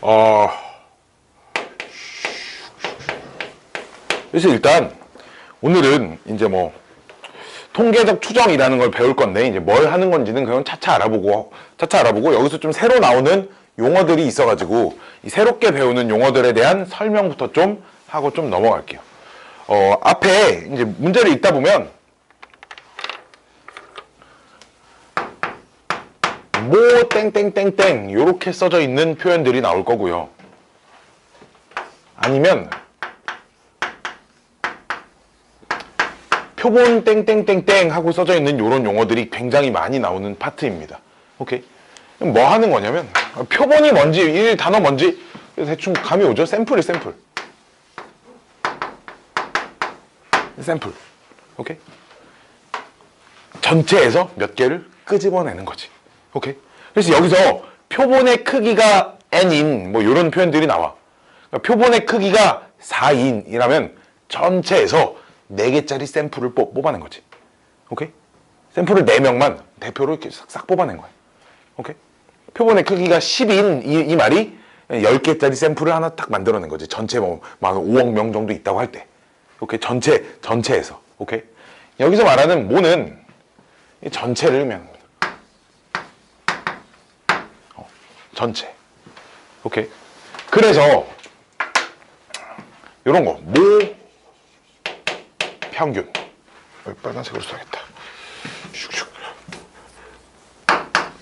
어, 그래서 일단 오늘은 이제 뭐 통계적 추정이라는 걸 배울 건데, 이제 뭘 하는 건지는 그건 차차 알아보고 여기서 좀 새로 나오는 용어들이 있어가지고 이 새롭게 배우는 용어들에 대한 설명부터 좀 하고 좀 넘어갈게요. 앞에 이제 문제를 읽다 보면 뭐 땡땡땡땡 요렇게 써져 있는 표현들이 나올 거고요. 아니면 표본 땡땡땡땡 하고 써져 있는 요런 용어들이 굉장히 많이 나오는 파트입니다. 오케이? 뭐 하는 거냐면 표본이 뭔지, 이 단어 뭔지 대충 감이 오죠? 샘플이 샘플. 샘플. 오케이? 전체에서 몇 개를 끄집어내는 거지. 오케이? 그래서 여기서 표본의 크기가 n인 뭐 이런 표현들이 나와. 그러니까 표본의 크기가 4인이라면 전체에서 4개짜리 샘플을 뽑아낸 거지. 오케이? 샘플을 4명만 대표로 이렇게 싹 뽑아낸 거야. 오케이? 표본의 크기가 10인 이 말이 10개짜리 샘플을 하나 딱 만들어낸 거지. 전체 뭐 5억 명 정도 있다고 할 때. 오케이? 전체에서. 오케이? 여기서 말하는 모는 전체를 의미하는 거야. 전체. 오케이? 그래서 요런 거. 모 평균. 빨간색으로 써야겠다. 슉슉.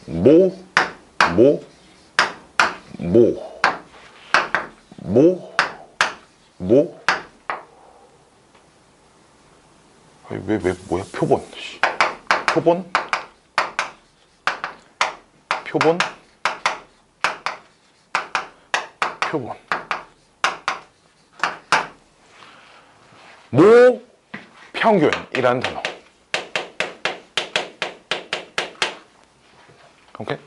뭐야, 표본. 모 평균이라는 단어. 오케이?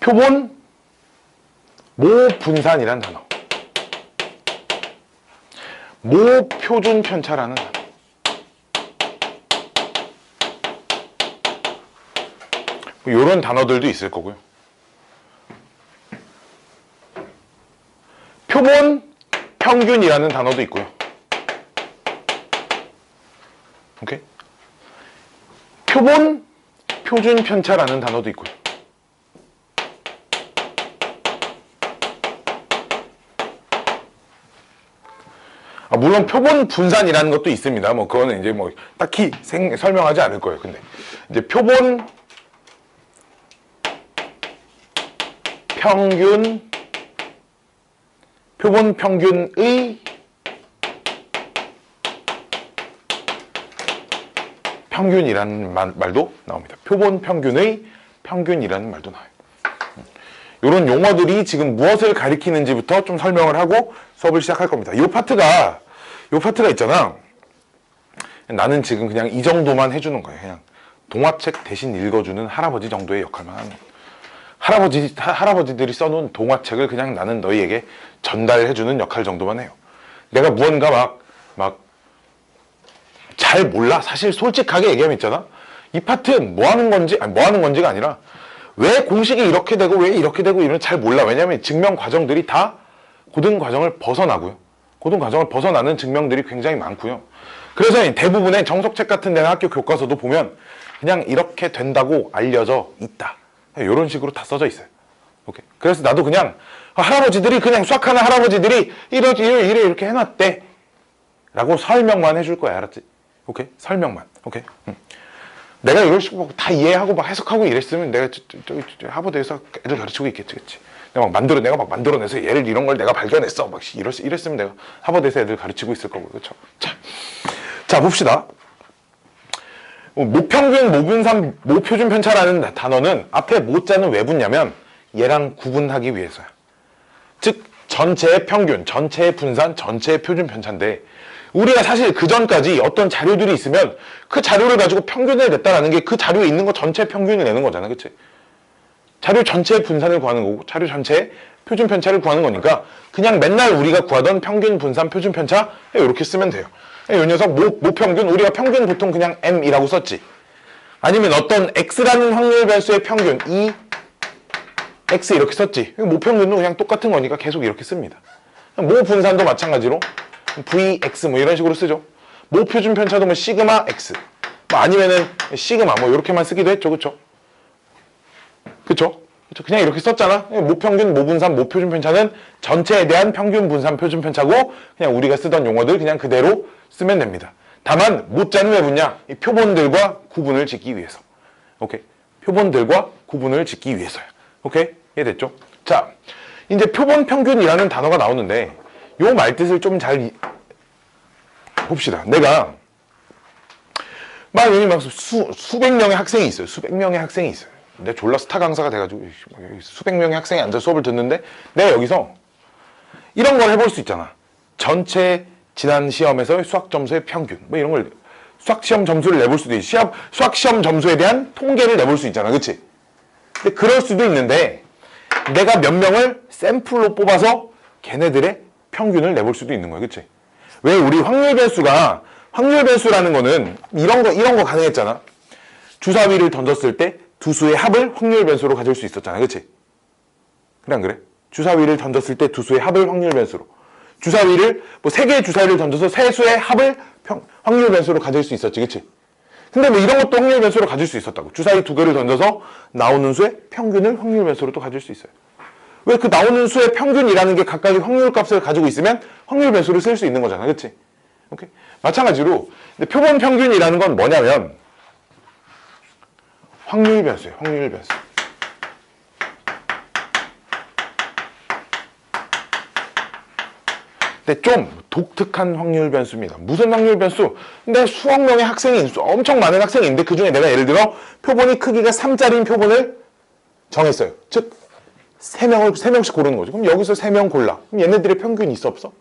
표본 모 분산이라는 단어. 모 표준 편차라는 단어. 뭐 이런 단어들도 있을 거고요. 표본 평균이라는 단어도 있고요. 오케이? 표본 표준 편차라는 단어도 있고요. 물론 표본 분산이라는 것도 있습니다. 뭐 그거는 이제 뭐 딱히 설명하지 않을 거예요. 근데 이제 표본 평균의 평균이라는 말도 나옵니다. 표본 평균의 평균이라는 말도 나와요. 이런 용어들이 지금 무엇을 가리키는지부터 좀 설명을 하고 수업을 시작할 겁니다. 이 파트가 있잖아. 나는 지금 그냥 이 정도만 해주는 거예요. 그냥 동화책 대신 읽어주는 할아버지 정도의 역할만 하는 거예요. 할아버지들이 써놓은 동화책을 그냥 나는 너희에게 전달해주는 역할 정도만 해요. 내가 무언가 막 잘 몰라. 사실 솔직하게 얘기하면 있잖아. 이 파트는 뭐 하는 건지가 아니라 왜 공식이 이렇게 되고 왜 이렇게 되고 이런 잘 몰라. 왜냐면 증명 과정들이 다 고등 과정을 벗어나고요. 고등 과정을 벗어나는 증명들이 굉장히 많고요. 그래서 대부분의 정석책 같은 데나 학교 교과서도 보면 그냥 이렇게 된다고 알려져 있다. 이런 식으로 다 써져 있어요. 오케이. 그래서 나도 그냥 할아버지들이 그냥 수학하는 할아버지들이 이렇게 해놨대 라고 설명만 해줄 거야. 알았지? 오케이? 설명만. 오케이? 내가 이런 식으로 다 이해하고 막 해석하고 이랬으면 내가 하버드에서 애들 가르치고 있겠지, 그치? 내가 막 만들어내서 얘를 이런 걸 내가 발견했어. 막 이랬으면 내가 하버드에서 애들 가르치고 있을 거고, 그쵸? 자, 봅시다. 모평균, 모분산, 모표준 편차라는 단어는 앞에 모자는 왜 붙냐면 얘랑 구분하기 위해서야. 즉, 전체의 평균, 전체의 분산, 전체의 표준 편차인데 우리가 사실 그 전까지 어떤 자료들이 있으면 그 자료를 가지고 평균을 냈다라는 게 그 자료에 있는 거 전체 평균을 내는 거잖아. 그치? 자료 전체의 분산을 구하는 거고 자료 전체의 표준 편차를 구하는 거니까 그냥 맨날 우리가 구하던 평균, 분산, 표준 편차 이렇게 쓰면 돼요. 이 녀석 모평균, 우리가 평균 보통 그냥 M이라고 썼지. 아니면 어떤 X라는 확률 변수의 평균, x 이렇게 썼지. 모평균도 그냥 똑같은 거니까 계속 이렇게 씁니다. 모 분산도 마찬가지로 vx 뭐 이런 식으로 쓰죠. 모 표준 편차도 뭐 시그마 x 뭐 아니면은 시그마 뭐 이렇게만 쓰기도 했죠. 그쵸? 그쵸? 그냥 이렇게 썼잖아. 모평균, 모분산, 모표준 편차는 전체에 대한 평균, 분산, 표준 편차고 그냥 우리가 쓰던 용어들 그냥 그대로 쓰면 됩니다. 다만 모자는 왜 붙냐? 이 표본들과 구분을 짓기 위해서. 오케이? 표본들과 구분을 짓기 위해서요. 오케이? 이해됐죠? 자, 이제 표본 평균이라는 단어가 나오는데 요 말뜻을 좀 잘 봅시다. 내가 막 여기 막 수백 명의 학생이 있어요. 수백 명의 학생이 있어요. 내가 졸라 스타 강사가 돼가지고 수백 명의 학생이 앉아 수업을 듣는데 내가 여기서 이런 걸 해볼 수 있잖아. 전체 지난 시험에서의 수학 점수의 평균 뭐 이런 걸 수학 시험 점수를 내볼 수도 있고 수학 시험 점수에 대한 통계를 내볼 수 있잖아. 그치? 근데 그럴 수도 있는데 내가 몇 명을 샘플로 뽑아서 걔네들의 평균을 내볼 수도 있는 거야. 그치? 왜 우리 확률 변수라는 거는 이런 거 가능했잖아. 주사위를 던졌을 때 두 수의 합을 확률 변수로 가질 수 있었잖아. 그치? 그래 안 그래? 주사위를 던졌을 때 두 수의 합을 확률 변수로. 주사위를 뭐 세 개의 주사위를 던져서 세 수의 합을 확률 변수로 가질 수 있었지. 그치? 근데 뭐 이런 것도 확률 변수로 가질 수 있었다고. 주사위 두 개를 던져서 나오는 수의 평균을 확률 변수로 또 가질 수 있어요. 왜 그 나오는 수의 평균이라는 게 각각의 확률 값을 가지고 있으면 확률 변수를 쓸 수 있는 거잖아. 그치? 오케이? 마찬가지로 근데 표본 평균이라는 건 뭐냐면 확률 변수예요. 확률 변수. 근데 좀 독특한 확률 변수입니다. 무슨 확률 변수? 근데 수억 명의 학생이 엄청 많은 학생이 있는데 그 중에 내가 예를 들어 표본이 크기가 3짜리인 표본을 정했어요. 즉 3명씩 고르는 거죠. 그럼 여기서 3명 골라. 그럼 얘네들의 평균이 있어 없어?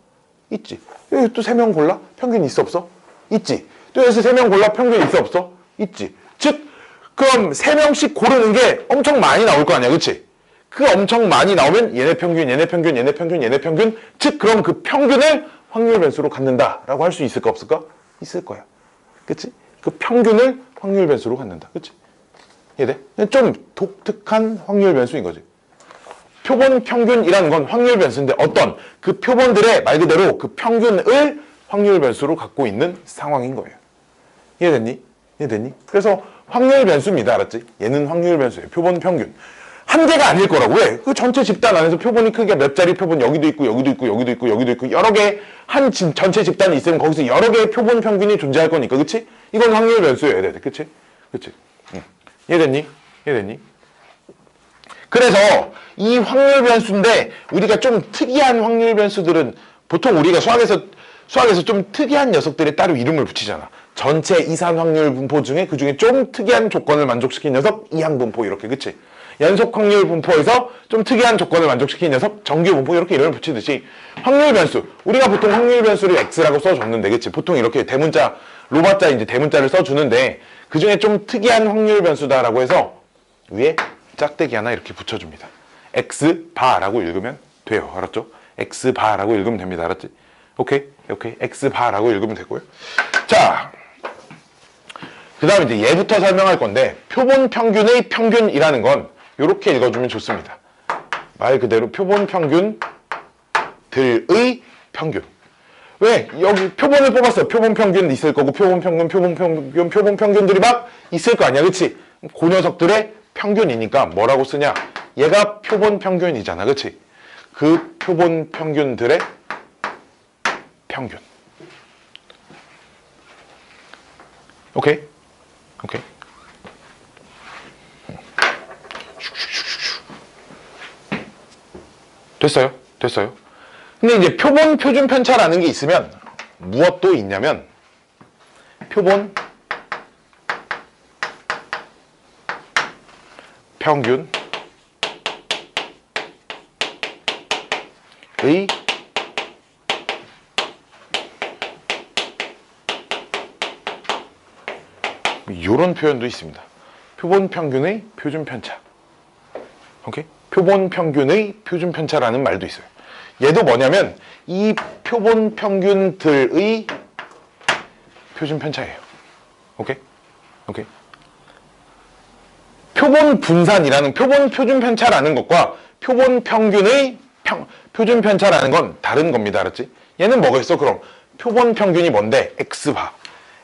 있지. 여기 또 3명 골라? 평균이 있어 없어? 있지. 또 여기서 3명 골라? 평균이 있어 없어? 있지. 즉 그럼 3명씩 고르는 게 엄청 많이 나올 거 아니야. 그치? 그 엄청 많이 나오면 얘네 평균, 얘네 평균, 얘네 평균, 얘네 평균. 즉 그럼 그 평균을 확률 변수로 갖는다라고 할 수 있을까 없을까? 있을 거야. 그치? 그 평균을 확률 변수로 갖는다. 그치? 이해돼? 좀 독특한 확률 변수인 거지. 표본 평균이라는 건 확률 변수인데 어떤 그 표본들의 말 그대로 그 평균을 확률 변수로 갖고 있는 상황인 거예요. 이해됐니? 이해됐니? 그래서 확률 변수입니다. 알았지? 얘는 확률 변수예요. 표본 평균. 한 개가 아닐 거라고. 왜? 그 전체 집단 안에서 표본이 크기가 몇 자리 표본 여기도 있고 여기도 있고 여기도 있고 여기도 있고 여러 개 전체 집단이 있으면 거기서 여러 개의 표본 평균이 존재할 거니까. 그치? 이건 확률 변수여야 돼. 그치? 그치? 응. 이해됐니? 이해됐니? 그래서 이 확률 변수인데 우리가 좀 특이한 확률 변수들은 보통 우리가 수학에서 좀 특이한 녀석들에 따로 이름을 붙이잖아. 전체 이산 확률 분포 중에 그 중에 좀 특이한 조건을 만족시킨 녀석 이항 분포 이렇게. 그치? 연속 확률 분포에서 좀 특이한 조건을 만족시킨 녀석 정규 분포 이렇게 이름을 붙이듯이 확률 변수 우리가 보통 확률 변수를 x라고 써줬는데 그치? 보통 이렇게 대문자 로마자 이제 대문자를 써주는데 그 중에 좀 특이한 확률 변수다라고 해서 위에 짝대기 하나 이렇게 붙여줍니다. x바라고 읽으면 돼요. 알았죠? x바라고 읽으면 됩니다. 알았지? 오케이? 오케이? x바라고 읽으면 되고요. 자, 그 다음에 이제 얘부터 설명할 건데 표본 평균의 평균이라는 건 이렇게 읽어주면 좋습니다. 말 그대로 표본 평균들의 평균. 왜? 여기 표본을 뽑았어요. 표본 평균 있을 거고 표본 평균들이 막 있을 거 아니야. 그치? 그 녀석들의 평균이니까 뭐라고 쓰냐? 얘가 표본 평균이잖아. 그치? 그 표본 평균들의 평균. 오케이? 오케이? 됐어요? 됐어요? 근데 이제 표본 표준 편차라는 게 있으면 무엇도 있냐면 표본 평균의 이런 표현도 있습니다. 표본 평균의 표준 편차. 오케이? 표본 평균의 표준 편차라는 말도 있어요. 얘도 뭐냐면 이 표본 평균들의 표준 편차예요. 오케이? 오케이? 표본 분산이라는 표본 표준 편차라는 것과 표본 평균의 표준 편차라는 건 다른 겁니다. 알았지? 얘는 뭐겠어? 그럼 표본 평균이 뭔데? X바.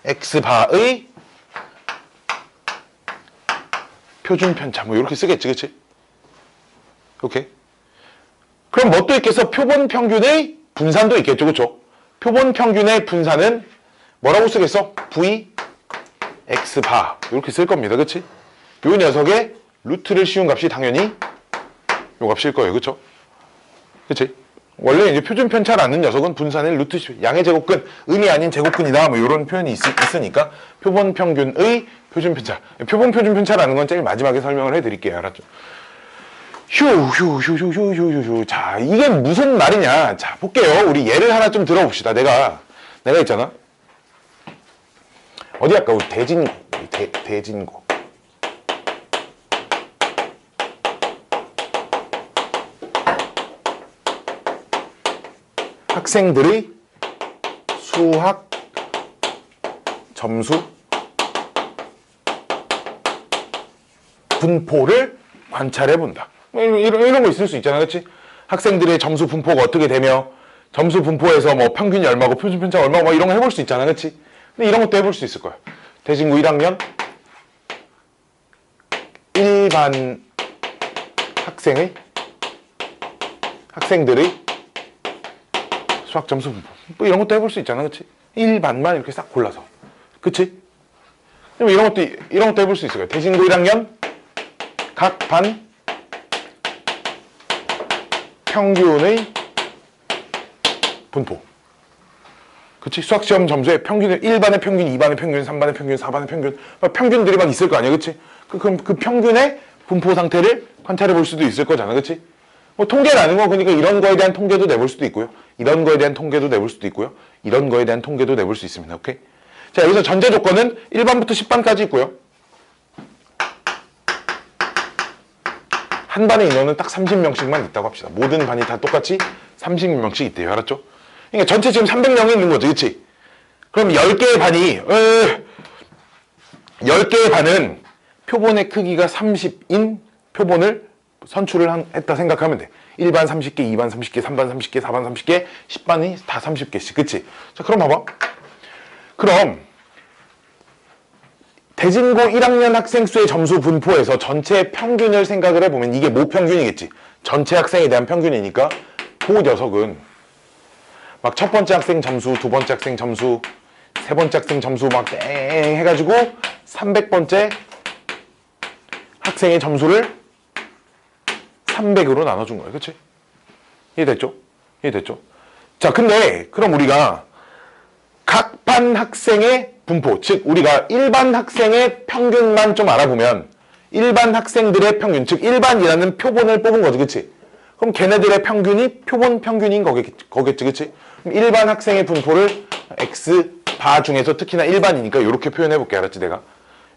X바의 표준 편차. 뭐 이렇게 쓰겠지, 그치? 오케이. 그럼 뭐 또 있겠어? 표본 평균의 분산도 있겠죠, 그쵸? 표본 평균의 분산은 뭐라고 쓰겠어? V X바. 이렇게 쓸 겁니다, 그치? 요 녀석의 루트를 씌운 값이 당연히 요 값일 거예요, 그쵸? 그치? 원래 이제 표준 편차라는 녀석은 분산의 루트, 양의 제곱근, 음이 아닌 제곱근이다. 뭐 이런 표현이 있으니까 표본 평균의 표준 편차. 표본 표준 편차라는 건 제일 마지막에 설명을 해드릴게요. 알았죠? 휴. 자, 이게 무슨 말이냐? 자, 볼게요. 우리 예를 하나 좀 들어봅시다. 내가 있잖아. 어디 할까? 우리 대진고. 학생들의 수학 점수 분포를 관찰해 본다. 이런 거 있을 수 있잖아, 그렇지? 학생들의 점수 분포가 어떻게 되며 점수 분포에서 뭐 평균이 얼마고 표준 편차가 얼마고 뭐 이런 거 해볼 수 있잖아, 그렇지? 근데 이런 것도 해볼 수 있을 거야. 대진고 1학년 일반 학생들의 수학 점수 분포 뭐 이런 것도 해볼 수 있잖아, 그렇지? 일반만 이렇게 싹 골라서, 그렇지? 이런 것도 해볼 수 있을 거야. 대진고 1학년 각 반 평균의 분포. 그치? 수학시험 점수에 평균, 1반의 평균, 2반의 평균, 3반의 평균, 4반의 평균, 평균들이 막 있을 거 아니야, 그치? 그럼 그 평균의 분포 상태를 관찰해 볼 수도 있을 거잖아, 그치? 뭐 통계라는 거, 그러니까 이런 거에 대한 통계도 내볼 수도 있고요. 이런 거에 대한 통계도 내볼 수도 있고요. 이런 거에 대한 통계도 내볼 수 있습니다, 오케이? 자, 여기서 전제 조건은 1반부터 10반까지 있고요. 한 반의 인원은 딱 30명씩만 있다고 합시다. 모든 반이 다 똑같이 30명씩 있대요. 알았죠? 그러니까 전체 지금 300명이 있는 거지, 그치? 그럼 10개의 반이, 10개의 반은 표본의 크기가 30인 표본을 선출을 했다 생각하면 돼. 1반 30개, 2반 30개, 3반 30개, 4반 30개, 10반이 다 30개씩, 그치? 자, 그럼 봐봐. 그럼 대진고 1학년 학생 수의 점수 분포에서 전체 평균을 생각을 해보면 이게 뭐 평균이겠지? 전체 학생에 대한 평균이니까 그 녀석은 막 첫 번째 학생 점수, 두 번째 학생 점수, 세 번째 학생 점수 막 땡 해가지고 300번째 학생의 점수를 300으로 나눠준 거예요. 그치? 이해됐죠? 자, 근데 그럼 우리가 각 반 학생의 분포, 즉 우리가 일반 학생의 평균만 좀 알아보면 일반 학생들의 평균, 즉 일반이라는 표본을 뽑은 거지, 그치? 그럼 걔네들의 평균이 표본 평균인 거겠지, 그치? 그럼 일반 학생의 분포를 X바 중에서 특히나 일반이니까 이렇게 표현해볼게, 알았지, 내가?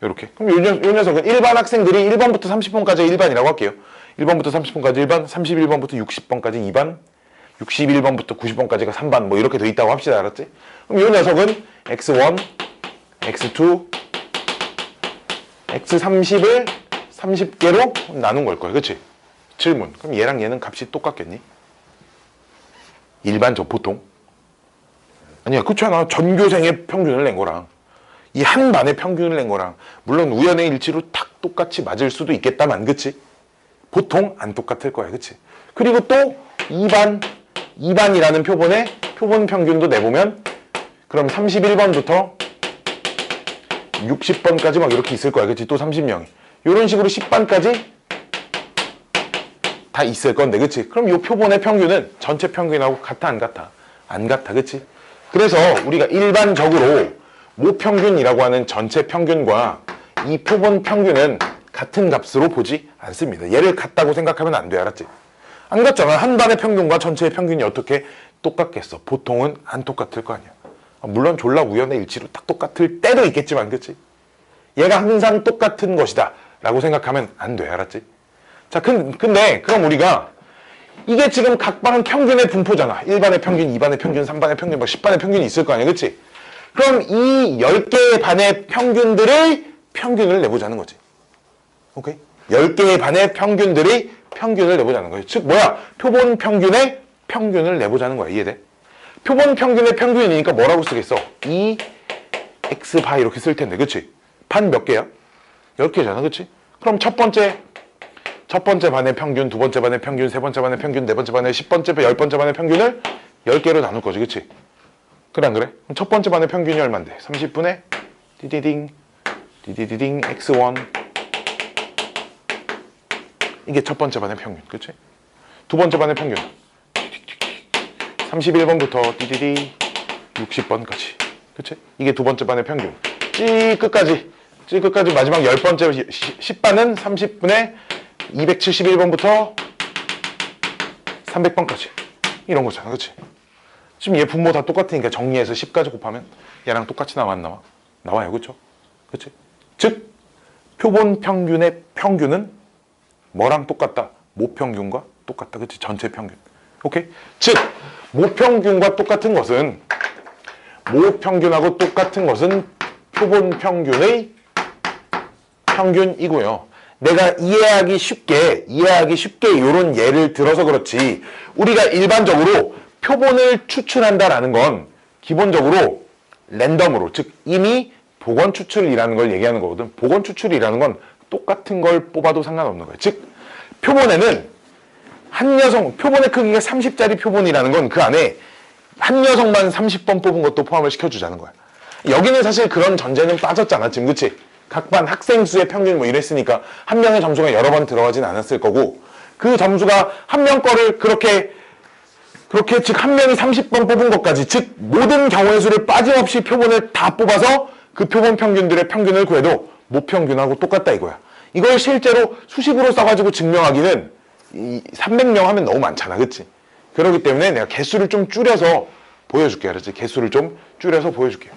이렇게. 그럼 요 녀석은 일반 학생들이 1번부터 30번까지 일반이라고 할게요. 1번부터 30번까지 1반, 31번부터 60번까지 2반, 61번부터 90번까지가 3반, 뭐 이렇게 돼 있다고 합시다, 알았지? 그럼 이 녀석은 X1, X2, X30을 30개로 나눈 걸 거야, 그치? 질문. 그럼 얘랑 얘는 값이 똑같겠니? 일반적 보통? 아니야, 그렇잖아. 전교생의 평균을 낸 거랑 이 한 반의 평균을 낸 거랑 물론 우연의 일치로 딱 똑같이 맞을 수도 있겠다만, 그치? 보통 안 똑같을 거야, 그치? 그리고 또 2반이라는 표본의 표본 평균도 내보면 그럼 31번부터 60번까지 막 이렇게 있을 거야, 그치? 또 30명이 이런 식으로 10반까지 다 있을 건데, 그치? 그럼 이 표본의 평균은 전체 평균하고 같아, 안 같아? 안 같아, 그치? 그래서 우리가 일반적으로 모평균이라고 하는 전체 평균과 이 표본 평균은 같은 값으로 보지 않습니다. 얘를 같다고 생각하면 안 돼, 알았지? 안 같잖아. 한 반의 평균과 전체의 평균이 어떻게 똑같겠어? 보통은 안 똑같을 거 아니야. 물론 졸라 우연의 일치로 딱 똑같을 때도 있겠지만, 그치? 얘가 항상 똑같은 것이다 라고 생각하면 안 돼, 알았지? 자, 근데 그럼 우리가 이게 지금 각 반은 평균의 분포잖아. 1반의 평균, 2반의 평균, 3반의 평균, 뭐 10반의 평균이 있을 거 아니야, 그치? 그럼 이 10개의 반의 평균들의 평균을 내보자는 거지. 오케이? 10개의 반의 평균들이 평균을 내보자는 거예요. 즉 뭐야? 표본 평균의 평균을 내보자는 거야. 이해돼? 표본 평균의 평균이니까 뭐라고 쓰겠어? 2x바 이렇게 쓸 텐데, 그치? 반 몇 개야? 10개잖아, 그치? 그럼 첫 번째 반의 평균, 두 번째 반의 평균, 세 번째 반의 평균, 네 번째 반의 10번째, 10번째 반의 평균을 10개로 나눌 거지, 그치? 그래, 안 그래? 그럼 첫 번째 반의 평균이 얼만데? 30분의 디디딩 x1. 이게 첫 번째 반의 평균, 그치? 두 번째 반의 평균 31번부터 디디디 60번까지, 그치? 이게 두 번째 반의 평균. 찌 끝까지 마지막 10번째 10반은 30분의 271번부터 300번까지 이런 거잖아, 그치? 지금 얘 분모 다 똑같으니까 정리해서 10까지 곱하면 얘랑 똑같이 나와, 안 나와? 나와요, 그쵸? 그치? 즉 표본 평균의 평균은 뭐랑 똑같다? 모평균과 똑같다, 그치? 전체 평균. 오케이? 즉 모평균과 똑같은 것은, 모평균하고 똑같은 것은 표본 평균의 평균이고요. 내가 이해하기 쉽게 이런 예를 들어서 그렇지, 우리가 일반적으로 표본을 추출한다라는 건 기본적으로 랜덤으로, 즉 이미 복원 추출이라는 걸 얘기하는 거거든. 복원 추출이라는 건 똑같은 걸 뽑아도 상관없는 거예요. 즉 표본에는 한 녀석, 표본의 크기가 30짜리 표본이라는 건 그 안에 한 녀석만 30번 뽑은 것도 포함을 시켜주자는 거야. 여기는 사실 그런 전제는 빠졌잖아 지금, 그치? 각 반 학생 수의 평균 뭐 이랬으니까 한 명의 점수가 여러 번 들어가진 않았을 거고, 그 점수가 한 명 거를 그렇게 즉 한 명이 30번 뽑은 것까지, 즉 모든 경우의 수를 빠짐없이 표본을 다 뽑아서 그 표본 평균들의 평균을 구해도 모평균하고 똑같다 이거야. 이걸 실제로 수식으로 써가지고 증명하기는 이 300명 하면 너무 많잖아, 그치? 그렇기 때문에 내가 개수를 좀 줄여서 보여줄게, 알았지? 개수를 좀 줄여서 보여줄게.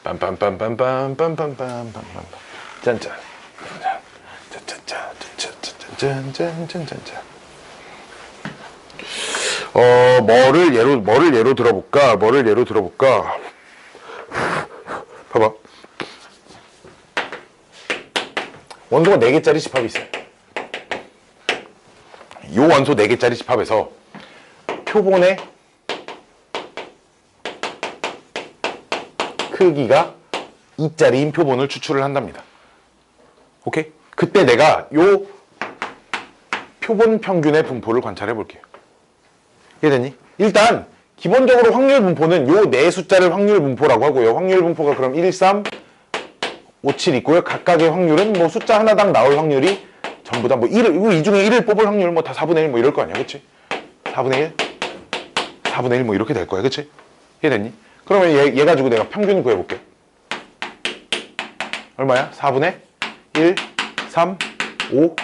빰빰빰빰빰빰빰빰빰빰빰 짠짠 짠짠짠짠짠짠짠짠짠. 뭐를 예로 들어볼까? 봐봐. 원소가 4개짜리 집합이 있어요. 요 원소 4개짜리 집합에서 표본의 크기가 2짜리인 표본을 추출을 한답니다. 오케이? 그때 내가 요 표본 평균의 분포를 관찰해 볼게요. 이해됐니? 일단 기본적으로 확률 분포는 요 네 숫자를 확률 분포라고 하고요. 확률 분포가 그럼 1, 3, 5, 7 있고요. 각각의 확률은 뭐 숫자 하나당 나올 확률이 전부 다 뭐 1을, 이 중에 1을 뽑을 확률 뭐 다 4분의 1 뭐 이럴 거 아니야, 그치? 4분의 1? 4분의 1 뭐 이렇게 될 거야, 그치? 이해됐니? 그러면 얘 가지고 내가 평균 구해볼게. 얼마야? 4분의 1, 3, 5,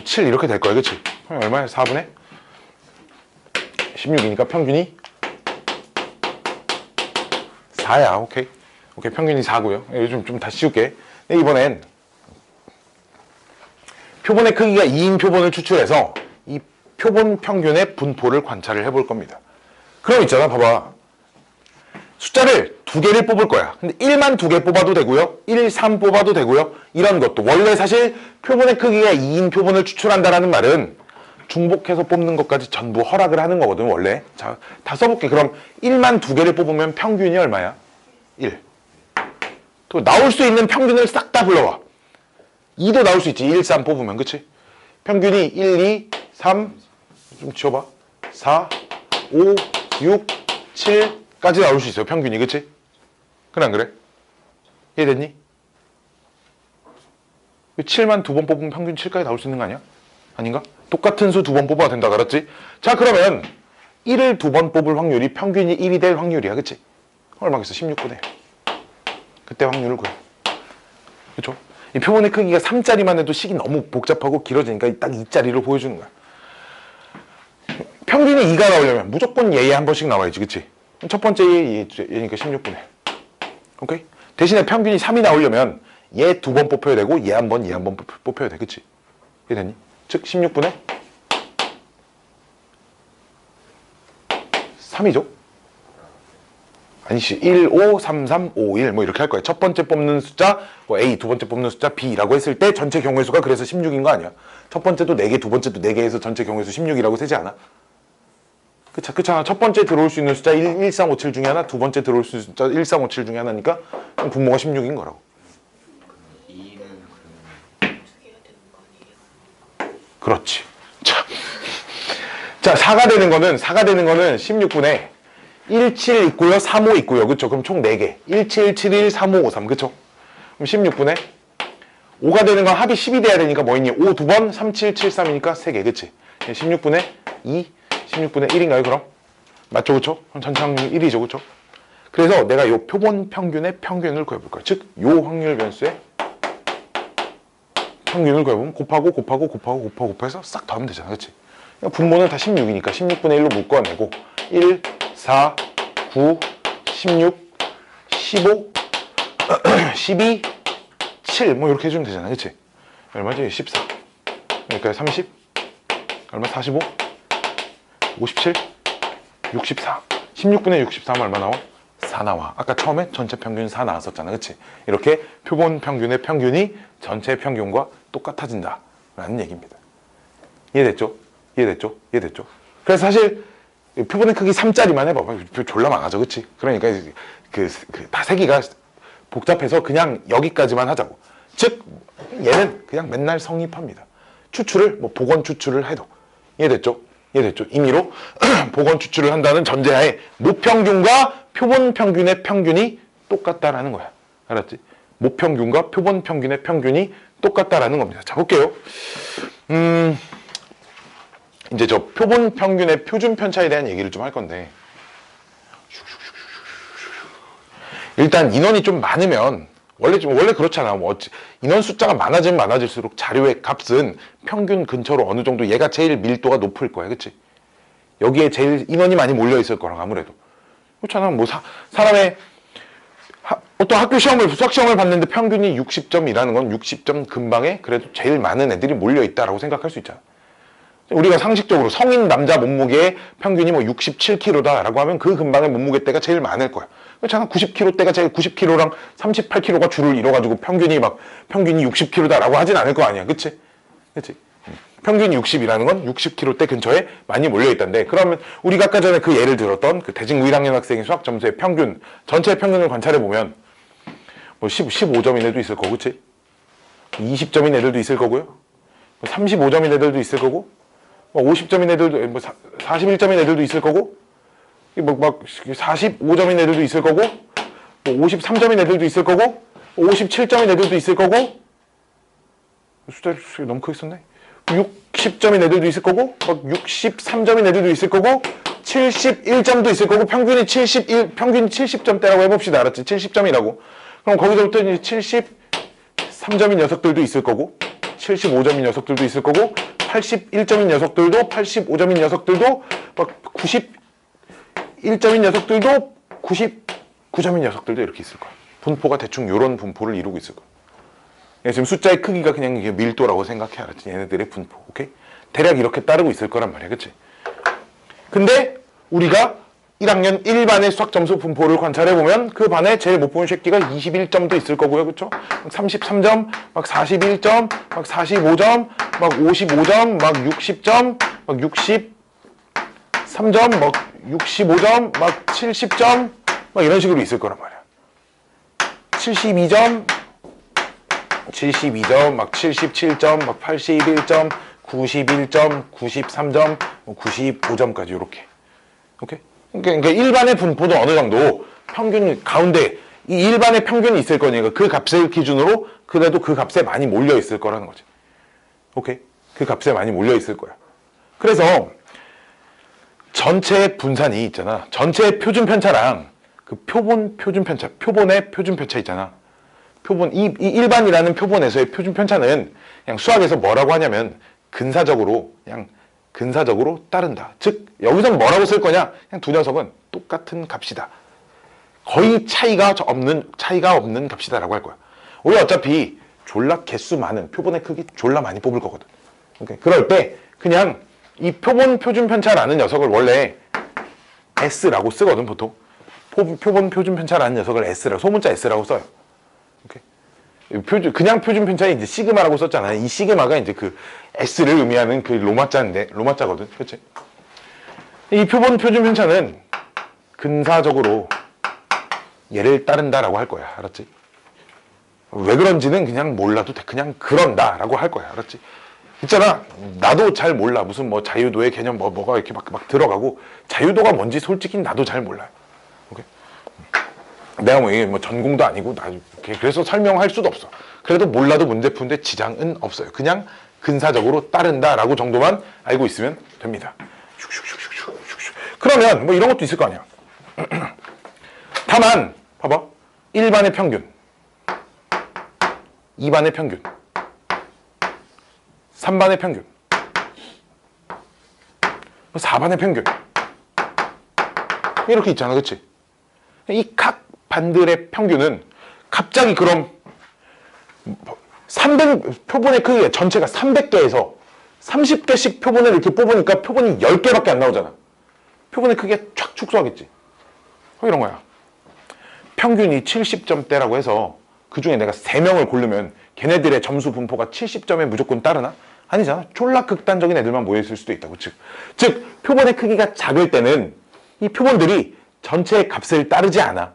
7 이렇게 될 거야, 그치? 그럼 얼마야? 4분의 16이니까 평균이 4야, 오케이? 오케이, 평균이 4고요. 요즘 좀 다시 씌울게. 이번엔 표본의 크기가 2인 표본을 추출해서 이 표본 평균의 분포를 관찰을 해볼 겁니다. 그럼 있잖아, 봐봐. 숫자를 2개를 뽑을 거야. 근데 1만 2개 뽑아도 되고요. 1, 3 뽑아도 되고요. 이런 것도. 원래 사실 표본의 크기가 2인 표본을 추출한다라는 말은 중복해서 뽑는 것까지 전부 허락을 하는 거거든, 원래. 자, 다 써볼게. 그럼 1만 2개를 뽑으면 평균이 얼마야? 1. 또 나올 수 있는 평균을 싹 다 불러와. 2도 나올 수 있지. 1, 3 뽑으면, 그치? 평균이 1, 2, 3, 좀 지워봐. 4, 5, 6, 7까지 나올 수 있어요, 평균이, 그치? 그래, 안 그래? 이해됐니? 7만 2번 뽑으면 평균 7까지 나올 수 있는 거 아니야? 아닌가? 똑같은 수 2번 뽑아야 된다, 그랬지? 자, 그러면 1을 2번 뽑을 확률이 평균이 1이 될 확률이야, 그치? 얼마겠어? 16분의 1. 그때 확률을 구해. 그쵸? 이 표본의 크기가 3짜리만 해도 식이 너무 복잡하고 길어지니까 딱 2짜리로 보여주는 거야. 평균이 2가 나오려면 무조건 얘에 한 번씩 나와야지, 그치? 첫 번째 얘니까 16분의 1. 오케이? 대신에 평균이 3이 나오려면 얘 2번 뽑혀야 되고 얘 한 번, 얘 한 번 뽑혀야 돼, 그치? 이해됐니? 즉 16분의 3이죠? 아니지 1, 5, 3, 3, 5, 1 뭐 이렇게 할 거야. 첫 번째 뽑는 숫자 뭐 A, 두 번째 뽑는 숫자 B라고 했을 때 전체 경우의 수가 그래서 16인 거 아니야. 첫 번째도 4개, 두 번째도 4개 해서 전체 경우의 수 16이라고 세지 않아? 그렇잖아. 첫 번째 들어올 수 있는 숫자 1, 3, 5, 7 중에 하나, 두 번째 들어올 수 있는 숫자 1, 3, 5, 7 중에 하나니까 분모가 16인 거라고. 2는 그러면 2개가 되는 거 아니에요? 그렇지. 자, 4가 되는 거는 16분에 17 있고요, 35 있고요. 그쵸? 그럼 총 4개. 17, 71, 35, 53. 그쵸? 그럼 16분에 5가 되는 건 합이 10이 돼야 되니까 뭐 있니? 5 2번, 3, 7, 7, 3이니까 3개. 그치? 16분에 2, 16분의 1인가요, 그럼? 맞죠, 그쵸? 전체확률 1이죠, 그쵸? 그래서 내가 요 표본 평균의 평균을 구해볼 거야. 즉, 요 확률 변수의 평균을 구해보면 곱하고 해서 싹 더하면 되잖아, 그치? 분모는 다 16이니까 16분의 1로 묶어내고 1, 4, 9, 16, 15, 12, 7 뭐 이렇게 해주면 되잖아, 그치? 얼마지? 14 그러니까 30 얼마? 45 57 64 16분의 64 하면 얼마 나와? 4 나와. 아까 처음에 전체 평균 4 나왔었잖아, 그치? 이렇게 표본 평균의 평균이 전체 평균과 똑같아진다 라는 얘기입니다. 이해됐죠? 이해됐죠? 이해됐죠? 그래서 사실 표본의 크기 3짜리만 해봐봐. 졸라 많아져, 그치? 그러니까 다 세기가 복잡해서 그냥 여기까지만 하자고. 즉 얘는 그냥 맨날 성립합니다. 추출을 뭐 복원 추출을 해도. 이해됐죠? 이해됐죠? 임의로 복원 추출을 한다는 전제하에 모평균과 표본 평균의 평균이 똑같다라는 거야. 알았지? 모평균과 표본 평균의 평균이 똑같다라는 겁니다. 자, 볼게요. 이제 저 표본 평균의 표준 편차에 대한 얘기를 좀 할 건데, 일단 인원이 좀 많으면 원래 그렇잖아. 뭐 인원 숫자가 많아지면 많아질수록 자료의 값은 평균 근처로 어느 정도 얘가 제일 밀도가 높을 거야, 그렇지? 여기에 제일 인원이 많이 몰려 있을 거랑 아무래도 그렇잖아. 뭐 사람의 어떤 학교 시험을 수학 시험을 봤는데 평균이 60점이라는 건 60점 근방에 그래도 제일 많은 애들이 몰려 있다라고 생각할 수 있잖아. 우리가 상식적으로 성인 남자 몸무게의 평균이 뭐 67kg다라고 하면 그 근방의 몸무게대가 제일 많을 거야. 그렇잖아. 90kg대가 제일 90kg랑 38kg가 줄을 이뤄가지고 평균이 60kg다라고 하진 않을 거 아니야. 그치? 그치? 평균 60이라는 건 60kg대 근처에 많이 몰려있던데, 그러면 우리가 아까 전에 그 예를 들었던 그 대진고 1학년 학생의 수학 점수의 평균, 전체 평균을 관찰해보면 뭐 15점인 애도 있을 거고, 그치? 20점인 애들도 있을 거고요. 35점인 애들도 있을 거고, 50점인 애들도, 41점인 애들도 있을 거고, 45점인 애들도 있을 거고, 53점인 애들도 있을 거고, 57점인 애들도 있을 거고, 숫자 너무 크게 썼네. 60점인 애들도 있을 거고, 63점인 애들도 있을 거고, 71점도 있을 거고, 평균이 70점대라고 해봅시다. 알았지? 70점이라고. 그럼 거기서부터 이제 73점인 녀석들도 있을 거고, 75점인 녀석들도 있을 거고, 81점인 녀석들도, 85점인 녀석들도, 91점인 녀석들도, 99점인 녀석들도 이렇게 있을 거야. 분포가 대충 이런 분포를 이루고 있을 거야. 지금 숫자의 크기가 그냥 이게 밀도라고 생각해. 알았지? 얘네들의 분포. 오케이? 대략 이렇게 따르고 있을 거란 말이야. 그치? 근데 우리가 1학년 1반의 수학 점수 분포를 관찰해보면 그 반에 제일 못 본 새끼가 21점도 있을 거고요. 그쵸? 33점, 41점, 45점, 55점, 60점, 63점, 65점, 70점, 이런 식으로 있을 거란 말이야. 72점, 77점, 81점, 91점, 93점, 95점까지 이렇게. 오케이? 그러니까 일반의 분포도 어느 정도 평균 가운데 이 일반의 평균이 있을 거니까 그 값을 기준으로 그래도 그 값에 많이 몰려 있을 거라는 거지. 오케이? 그 값에 많이 몰려 있을 거야. 그래서 전체 분산이 있잖아. 전체 표준 편차랑 그 표본 표준 편차, 표본의 표준 편차 있잖아. 표본, 이 일반이라는 표본에서의 표준 편차는 그냥 수학에서 뭐라고 하냐면 근사적으로 따른다. 즉 여기서 뭐라고 쓸 거냐? 그냥 두 녀석은 똑같은 값이다. 거의 차이가 없는 값이다라고 할 거야. 우리 어차피 졸라 개수 많은 표본의 크기 졸라 많이 뽑을 거거든. 오케이? 그럴 때 그냥 이 표본 표준 편차라는 녀석을 원래 S라고 쓰거든 보통. 표본 표준 편차라는 녀석을 S라고, 소문자 S라고 써요. 오케이? 그냥 표준 편차에 이제 시그마라고 썼잖아요. 이 시그마가 이제 그 S를 의미하는 그 로마자거든. 그렇지? 이 표본 표준 편차는 근사적으로 얘를 따른다라고 할 거야. 알았지? 왜 그런지는 그냥 몰라도 돼. 그냥 그런다라고 할 거야. 알았지? 있잖아. 나도 잘 몰라. 무슨 뭐 자유도의 개념 뭐가 이렇게 막 들어가고, 자유도가 뭔지 솔직히 나도 잘 몰라요. 오케이? 내가 뭐 이게 뭐 전공도 아니고 그래서 설명할 수도 없어. 그래도 몰라도 문제 푸는데 지장은 없어요. 그냥 근사적으로 따른다라고 정도만 알고 있으면 됩니다. 그러면 뭐 이런 것도 있을 거 아니야. 다만 봐봐. 1반의 평균, 2반의 평균, 3반의 평균, 4반의 평균, 이렇게 있잖아. 그치? 이 각 반들의 평균은 갑자기 그럼 표본의 크기가 전체가 300개에서 30개씩 표본을 이렇게 뽑으니까 표본이 10개밖에 안 나오잖아. 표본의 크기가 촥 축소하겠지. 이런 거야. 평균이 70점대라고 해서 그 중에 내가 3명을 고르면 걔네들의 점수 분포가 70점에 무조건 따르나? 아니잖아. 졸라 극단적인 애들만 모여있을 수도 있다고. 즉 표본의 크기가 작을 때는 이 표본들이 전체의 값을 따르지 않아.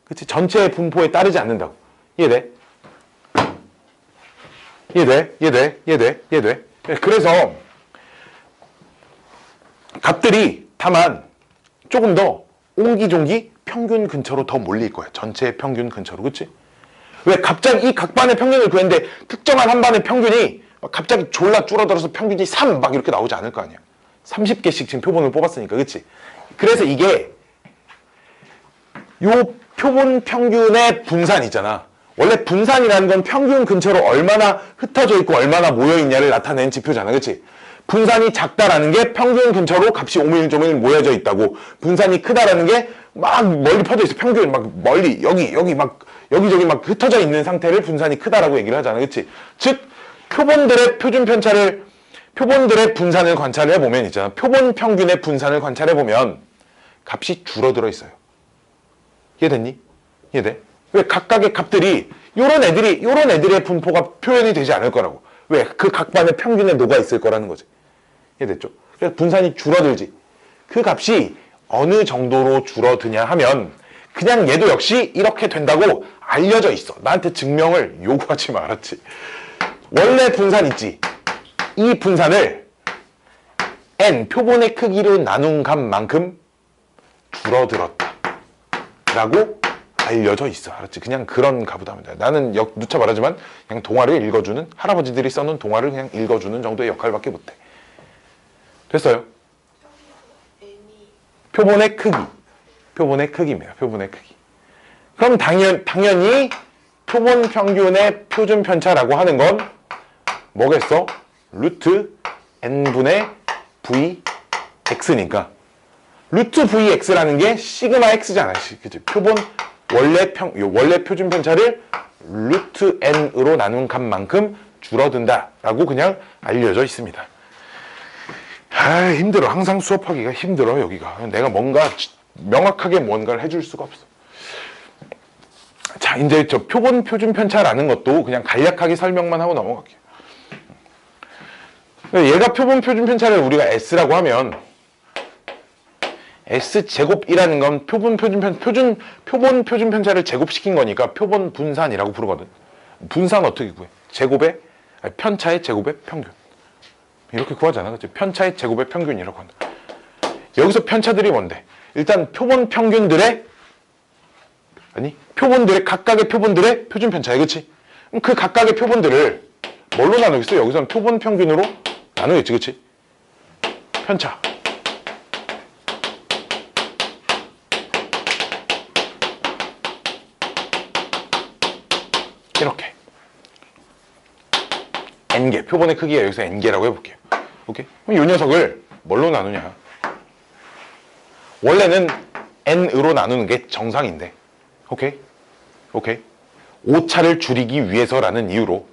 그치? 전체의 분포에 따르지 않는다고. 이해돼? 이해돼? 이해돼? 이해돼? 이해돼? 그래서 값들이 다만 조금 더 옹기종기 평균 근처로 더 몰릴 거야. 전체의 평균 근처로. 그치? 왜 갑자기 이 각 반의 평균을 구했는데 특정한 한 반의 평균이 갑자기 졸라 줄어들어서 평균이 3 막 이렇게 나오지 않을 거 아니야. 30개씩 지금 표본을 뽑았으니까. 그치? 그래서 이게 요 표본 평균의 분산 있잖아. 원래 분산이라는 건 평균 근처로 얼마나 흩어져 있고 얼마나 모여있냐를 나타내는 지표잖아. 그치? 분산이 작다라는 게 평균 근처로 값이 오밀조밀 모여져 있다고. 분산이 크다라는 게 막 멀리 퍼져 있어. 평균 막 멀리 여기 막 여기저기 막 흩어져 있는 상태를 분산이 크다라고 얘기를 하잖아. 그치? 즉 표본들의 표준 편차를, 표본들의 분산을 관찰을 해보면 있잖아. 표본 평균의 분산을 관찰해보면 값이 줄어들어 있어요. 이해됐니? 이해돼? 왜? 각각의 값들이 요런 애들의 분포가 표현이 되지 않을 거라고. 왜? 그 각 반의 평균에 녹아 있을 거라는 거지. 이해됐죠? 그래서 분산이 줄어들지. 그 값이 어느 정도로 줄어드냐 하면 그냥 얘도 역시 이렇게 된다고 알려져 있어. 나한테 증명을 요구하지 마. 알았지? 원래 분산 있지? 이 분산을 n, 표본의 크기로 나눈 값만큼 줄어들었다 라고 알려져 있어. 알았지? 그냥 그런 값으로 하면 돼. 나는 누차 말하지만 그냥 동화를 읽어주는, 할아버지들이 써놓은 동화를 그냥 읽어주는 정도의 역할밖에 못해. 됐어요? 표본의 크기. 표본의 크기입니다. 표본의 크기. 그럼 당연히 표본 평균의 표준 편차라고 하는 건 뭐겠어? 루트 n분의 vx니까. 루트 vx라는 게 시그마 x잖아. 그치? 표본 원래 표준 편차를 루트 n으로 나눈 값만큼 줄어든다라고 그냥 알려져 있습니다. 아, 힘들어. 항상 수업하기가 힘들어. 여기가 내가 뭔가 명확하게 뭔가를 해줄 수가 없어. 자, 이제 저 표본 표준 편차라는 것도 그냥 간략하게 설명만 하고 넘어갈게요. 얘가 표본 표준 편차를 우리가 S라고 하면 S제곱이라는 건 표본 표준 편차를 제곱시킨 거니까 표본 분산이라고 부르거든. 분산 어떻게 구해? 편차의 제곱의 평균. 이렇게 구하잖아. 그치? 편차의 제곱의 평균이라고 한다. 여기서 편차들이 뭔데? 일단 표본들의 각각의 표본들의 표준 편차야. 그치? 그럼 그 각각의 표본들을 뭘로 나누겠어? 여기서는 표본 평균으로 나누겠지. 그치? 편차. 이렇게 n개, 표본의 크기가 여기서 n개라고 해볼게요. 오케이? 그럼 이 녀석을 뭘로 나누냐? 원래는 n으로 나누는 게 정상인데, 오케이? 오차를 줄이기 위해서라는 이유로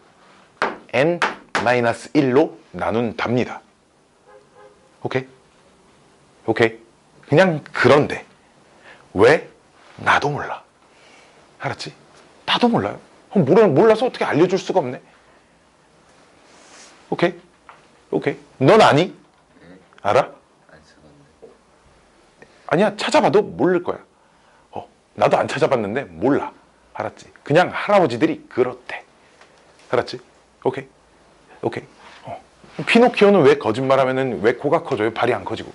n-1로 나눈답니다. 오케이? 그냥 그런데 왜? 나도 몰라. 알았지? 나도 몰라요. 몰라서 어떻게 알려줄 수가 없네. 오케이? 오케이. 넌 아니? 알아? 안 써봤는데. 아니야. 찾아봐도 모를 거야. 나도 안 찾아봤는데 몰라. 알았지? 그냥 할아버지들이 그렇대. 알았지? 오케이? 오케이. 피노키오는 왜 거짓말하면은 왜 코가 커져요? 발이 안 커지고.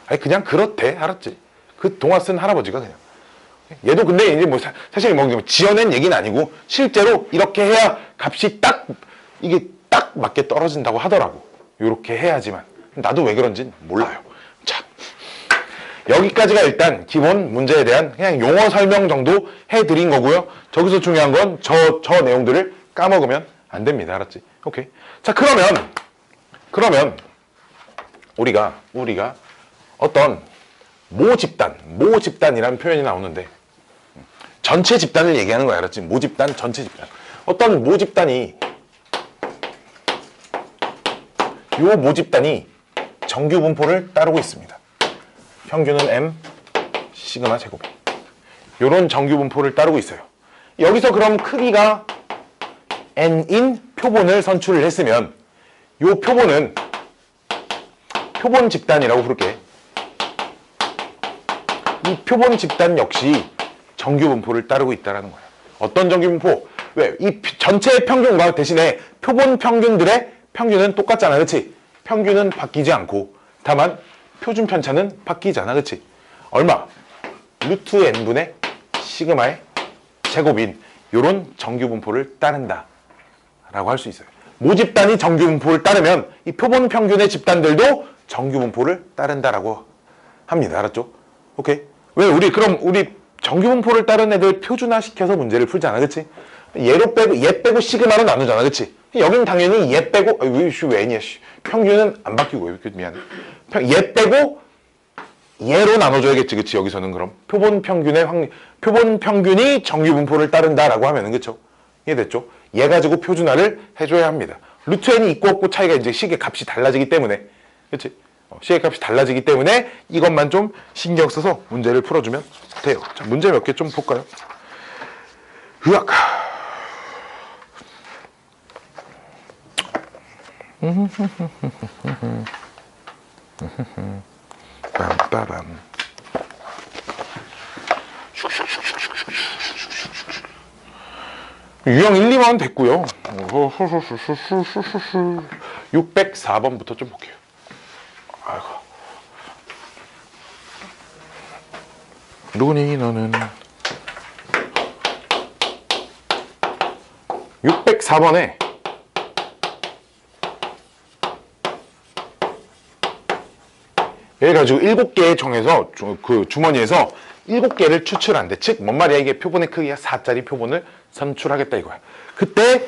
아니 그냥 그렇대. 알았지? 그 동화 쓴 할아버지가 그냥. 얘도 근데 이제 뭐 사실 뭐 지어낸 얘기는 아니고 실제로 이렇게 해야 값이 이게 딱 맞게 떨어진다고 하더라고. 이렇게 해야지만. 나도 왜 그런진 몰라요. 자, 여기까지가 일단 기본 문제에 대한 그냥 용어 설명 정도 해드린 거고요. 저기서 중요한 건 저 내용들을 까먹으면 안 됩니다. 알았지? 오케이. 자, 그러면 우리가 어떤 모집단이라는 표현이 나오는데 전체 집단을 얘기하는 거야. 알았지? 모집단, 전체 집단. 어떤 모집단이 요 모집단이 정규 분포를 따르고 있습니다. 평균은 M, 시그마 제곱. 요런 정규 분포를 따르고 있어요. 여기서 그럼 크기가 N인 표본을 선출을 했으면 요 표본은 표본 집단이라고 부를게. 이 표본 집단 역시 정규 분포를 따르고 있다는 거예요. 어떤 정규 분포? 왜? 이 전체 평균과 대신에 표본 평균들의 평균은 똑같잖아. 그치? 평균은 바뀌지 않고 다만 표준 편차는 바뀌잖아. 그치? 얼마? 루트 n분의 시그마의 제곱인 요런 정규 분포를 따른다 라고 할 수 있어요. 모집단이 정규 분포를 따르면 이 표본 평균의 집단들도 정규 분포를 따른다라고 합니다. 알았죠? 오케이? 왜? 우리 정규 분포를 따른 애들 표준화 시켜서 문제를 풀잖아. 그치? 얘 빼고 시그마로 나누잖아. 그치? 여긴 당연히 얘 빼고 왜 N이야? 평균은 안 바뀌고 왜 이렇게 미안해. 얘 빼고 얘로 나눠줘야겠지. 그치? 여기서는 그럼 표본 평균이 정규 분포를 따른다라고 하면은 그쵸? 이해됐죠? 얘 가지고 표준화를 해줘야 합니다. 루트 n이 있고 없고 차이가 이제 식의 값이 달라지기 때문에 그치? 식의 값이 달라지기 때문에 이것만 좀 신경 써서 문제를 풀어주면 돼요. 자, 문제 몇 개 좀 볼까요? 으악. 빰빠밤. 유형 1, 2번 됐고요. 604번부터 좀 볼게요. 아이고. 누구니 너는? 604번에 얘를 가지고 7개 정해서 그 주머니에서 7개를 추출한대. 즉, 뭔 말이야? 이게 표본의 크기가 4짜리 표본을 선출하겠다 이거야. 그때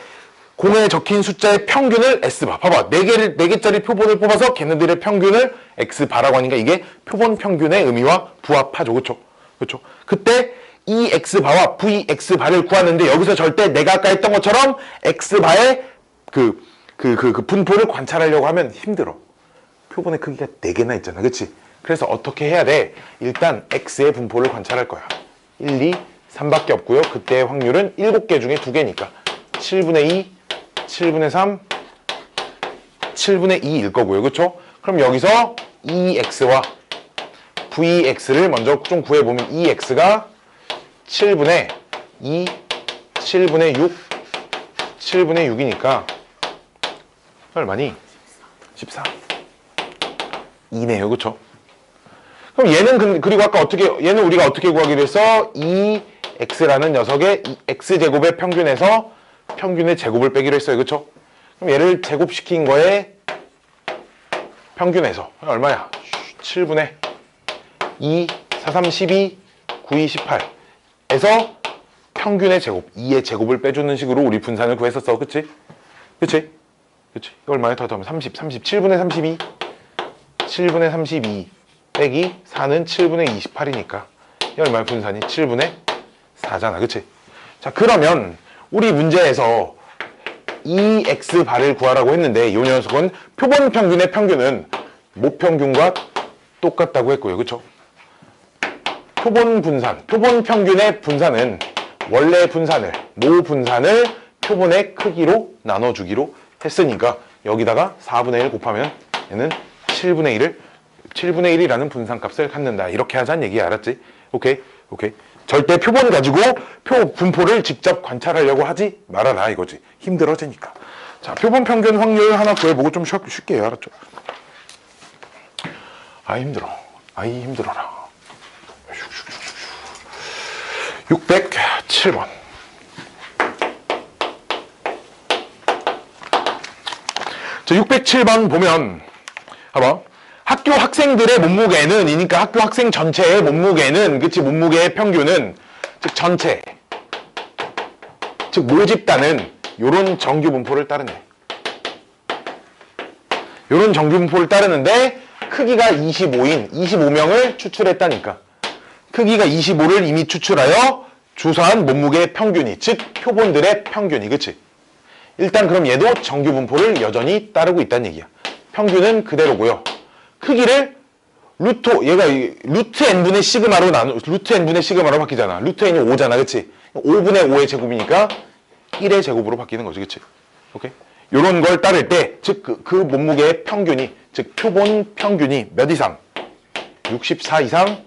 공에 적힌 숫자의 평균을 S바. 봐봐. 4개짜리 표본을 뽑아서 걔네들의 평균을 X바라고 하니까 이게 표본 평균의 의미와 부합하죠. 그쵸? 그쵸? 그때 이 X바와 VX바를 구하는데 여기서 절대 내가 아까 했던 것처럼 X바의 그 분포를 관찰하려고 하면 힘들어. 표본의 크기가 4개나 있잖아. 그치? 그래서 어떻게 해야 돼? 일단 X의 분포를 관찰할 거야. 1, 2, 3밖에 없고요. 그때의 확률은 7개 중에 2개니까 7분의 2, 7분의 3, 7분의 2일 거고요. 그쵸? 그럼 여기서 EX와 VX를 먼저 좀 구해보면 EX가 7분의 2, 7분의 6, 7분의 6이니까 얼마니? 14. 2네요. 그쵸? 그럼 얘는 그리고 아까 얘는 우리가 어떻게 구하기로 했어? 2x라는 녀석의 x제곱의 평균에서 평균의 제곱을 빼기로 했어요. 그쵸? 그럼 얘를 제곱시킨 거에 평균에서 얼마야? 7분의 2, 4, 3, 12, 9, 2, 18에서 평균의 제곱, 2의 제곱을 빼주는 식으로 우리 분산을 구했었어. 그치? 그치? 그치? 이거 얼마야? 더 하면 30, 7분의 32, 7분의 32 빼기 4는 7분의 28이니까 이 얼마야? 분산이 7분의 4잖아. 그치? 자, 그러면 우리 문제에서 2x바를 구하라고 했는데 이 녀석은 표본 평균의 평균은 모평균과 똑같다고 했고요. 그쵸? 표본 분산, 표본 평균의 분산은 원래 분산을, 모 분산을 표본의 크기로 나눠주기로 했으니까 여기다가 4분의 1 곱하면 얘는 7분의 1이라는 분산값을 갖는다. 이렇게 하자는 얘기 알았지? 오케이? 절대 표본 가지고 분포를 직접 관찰하려고 하지 말아라 이거지. 힘들어지니까. 자, 표본 평균 확률 하나 구해보고 좀 쉽게 해요. 알았죠? 힘들어라. 607번. 자, 607번 보면 봐봐. 학교 학생들의 몸무게는 이니까 학교 학생 전체의 몸무게는 그치 몸무게의 평균은 즉 전체 즉 모집단은 요런 정규 분포를 따르네. 요런 정규 분포를 따르는데 크기가 25명을 추출했다니까. 크기가 25를 이미 추출하여 조사한 몸무게의 평균이 즉 표본들의 평균이 그치? 일단 그럼 얘도 정규 분포를 여전히 따르고 있다는 얘기야. 평균은 그대로고요. 크기를 얘가 루트 n분의 시그마로 루트 n분의 시그마로 바뀌잖아. 루트 n이 5잖아. 그치? 5분의 5의 제곱이니까 1의 제곱으로 바뀌는 거지. 그치? 오케이? 요런 걸 따를 때, 즉, 그 몸무게의 평균이, 즉, 표본 평균이 몇 이상? 64 이상,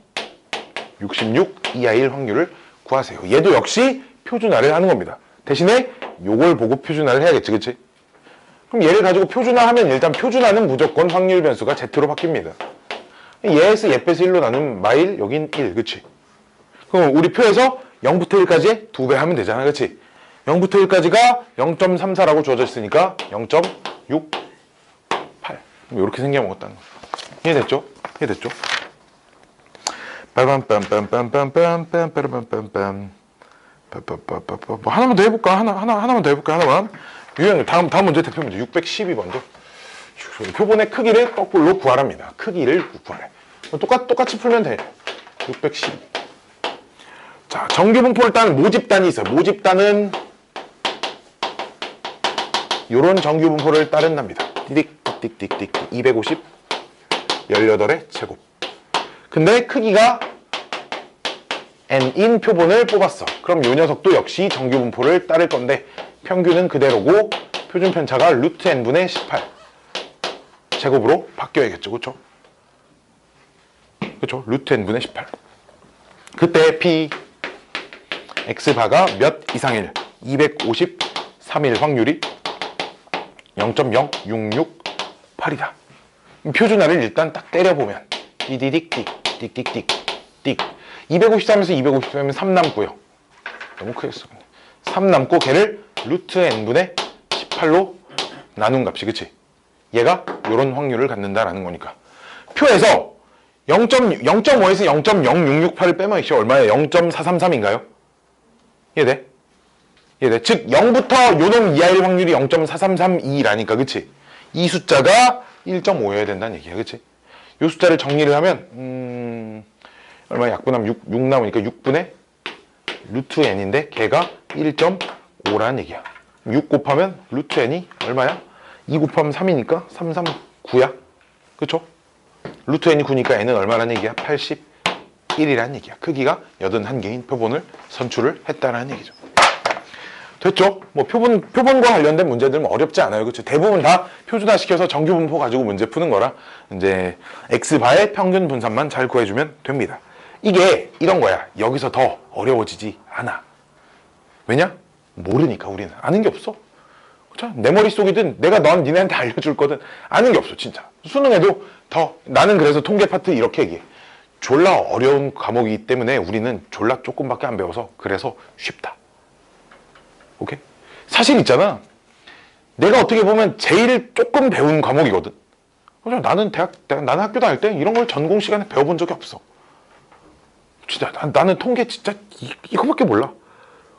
66 이하일 확률을 구하세요. 얘도 역시 표준화를 하는 겁니다. 대신에 요걸 보고 표준화를 해야겠지. 그치? 그럼 얘를 가지고 표준화하면 일단 표준화는 무조건 확률 변수가 Z로 바뀝니다. 얘에서 얘 빼서 1로 나누면 마일, 여긴 1. 그치? 그럼 우리 표에서 0부터 1까지 2배 하면 되잖아. 그치? 0부터 1까지가 0.34라고 주어져 있으니까 0.68. 이렇게 생겨먹었다는 거. 이해됐죠? 빰빰빰빰빰빰빰빰빰빰빰빰. 하나만 더 해볼까? 하나만 더 해볼까? 하나만. 다음 문제 대표 문제 612번도. 표본의 크기를 거꾸로 구하랍니다. 크기를 구하래. 똑같이 풀면 돼. 612. 자, 정규 분포를 따는 모집단이 있어요. 모집단은 요런 정규 분포를 따른답니다. 띡띡띡띡 250 18의 제곱. 근데 크기가 n인 표본을 뽑았어. 그럼 요 녀석도 역시 정규 분포를 따를 건데 평균은 그대로고 표준 편차가 루트 n분의 18 제곱으로 바뀌어야겠죠. 그쵸? 루트 n분의 18. 그때 p x바가 몇 이상일 253일 확률이 0.0668이다. 표준화를 일단 딱 때려보면 띠디딕 253에서 253이면 3 남고요. 너무 크겠어. 3 남고 걔를 루트 n분의 18로 나눈 값이 그치? 얘가 요런 확률을 갖는다라는 거니까 표에서 0.5에서 0.0668을 빼면 이게 얼마예요? 0.433인가요? 이해돼? 즉 0부터 요놈 이하일 확률이 0.4332라니까 그치? 이 숫자가 1.5여야 된다는 얘기야. 그치? 요 숫자를 정리를 하면 얼마 약분하면 6 남으니까 6분의 루트 n인데 걔가 1.5라는 얘기야. 6 곱하면 루트 n이 얼마야? 2 곱하면 3이니까 339야. 그쵸? 루트 n이 9니까 n은 얼마라는 얘기야? 81이라는 얘기야. 크기가 81개인 표본을 선출을 했다라는 얘기죠. 됐죠? 뭐 표본과 관련된 문제들은 어렵지 않아요. 그쵸? 대부분 다 표준화시켜서 정규 분포 가지고 문제 푸는 거라 이제 x바의 평균 분산만 잘 구해주면 됩니다. 이게 이런 거야. 여기서 더 어려워지지 않아. 왜냐? 모르니까 우리는. 아는 게 없어. 그쵸? 내 머릿속이든 내가 니네한테 알려줄 거든 아는 게 없어 진짜. 수능에도 나는 그래서 통계 파트 이렇게 얘기해. 졸라 어려운 과목이기 때문에 우리는 졸라 조금밖에 안 배워서 그래서 쉽다. 오케이? 사실 있잖아. 내가 어떻게 보면 제일 조금 배운 과목이거든. 나는 나는 학교 다닐 때 이런 걸 전공 시간에 배워본 적이 없어. 진짜 나는 통계 진짜 이거밖에 몰라.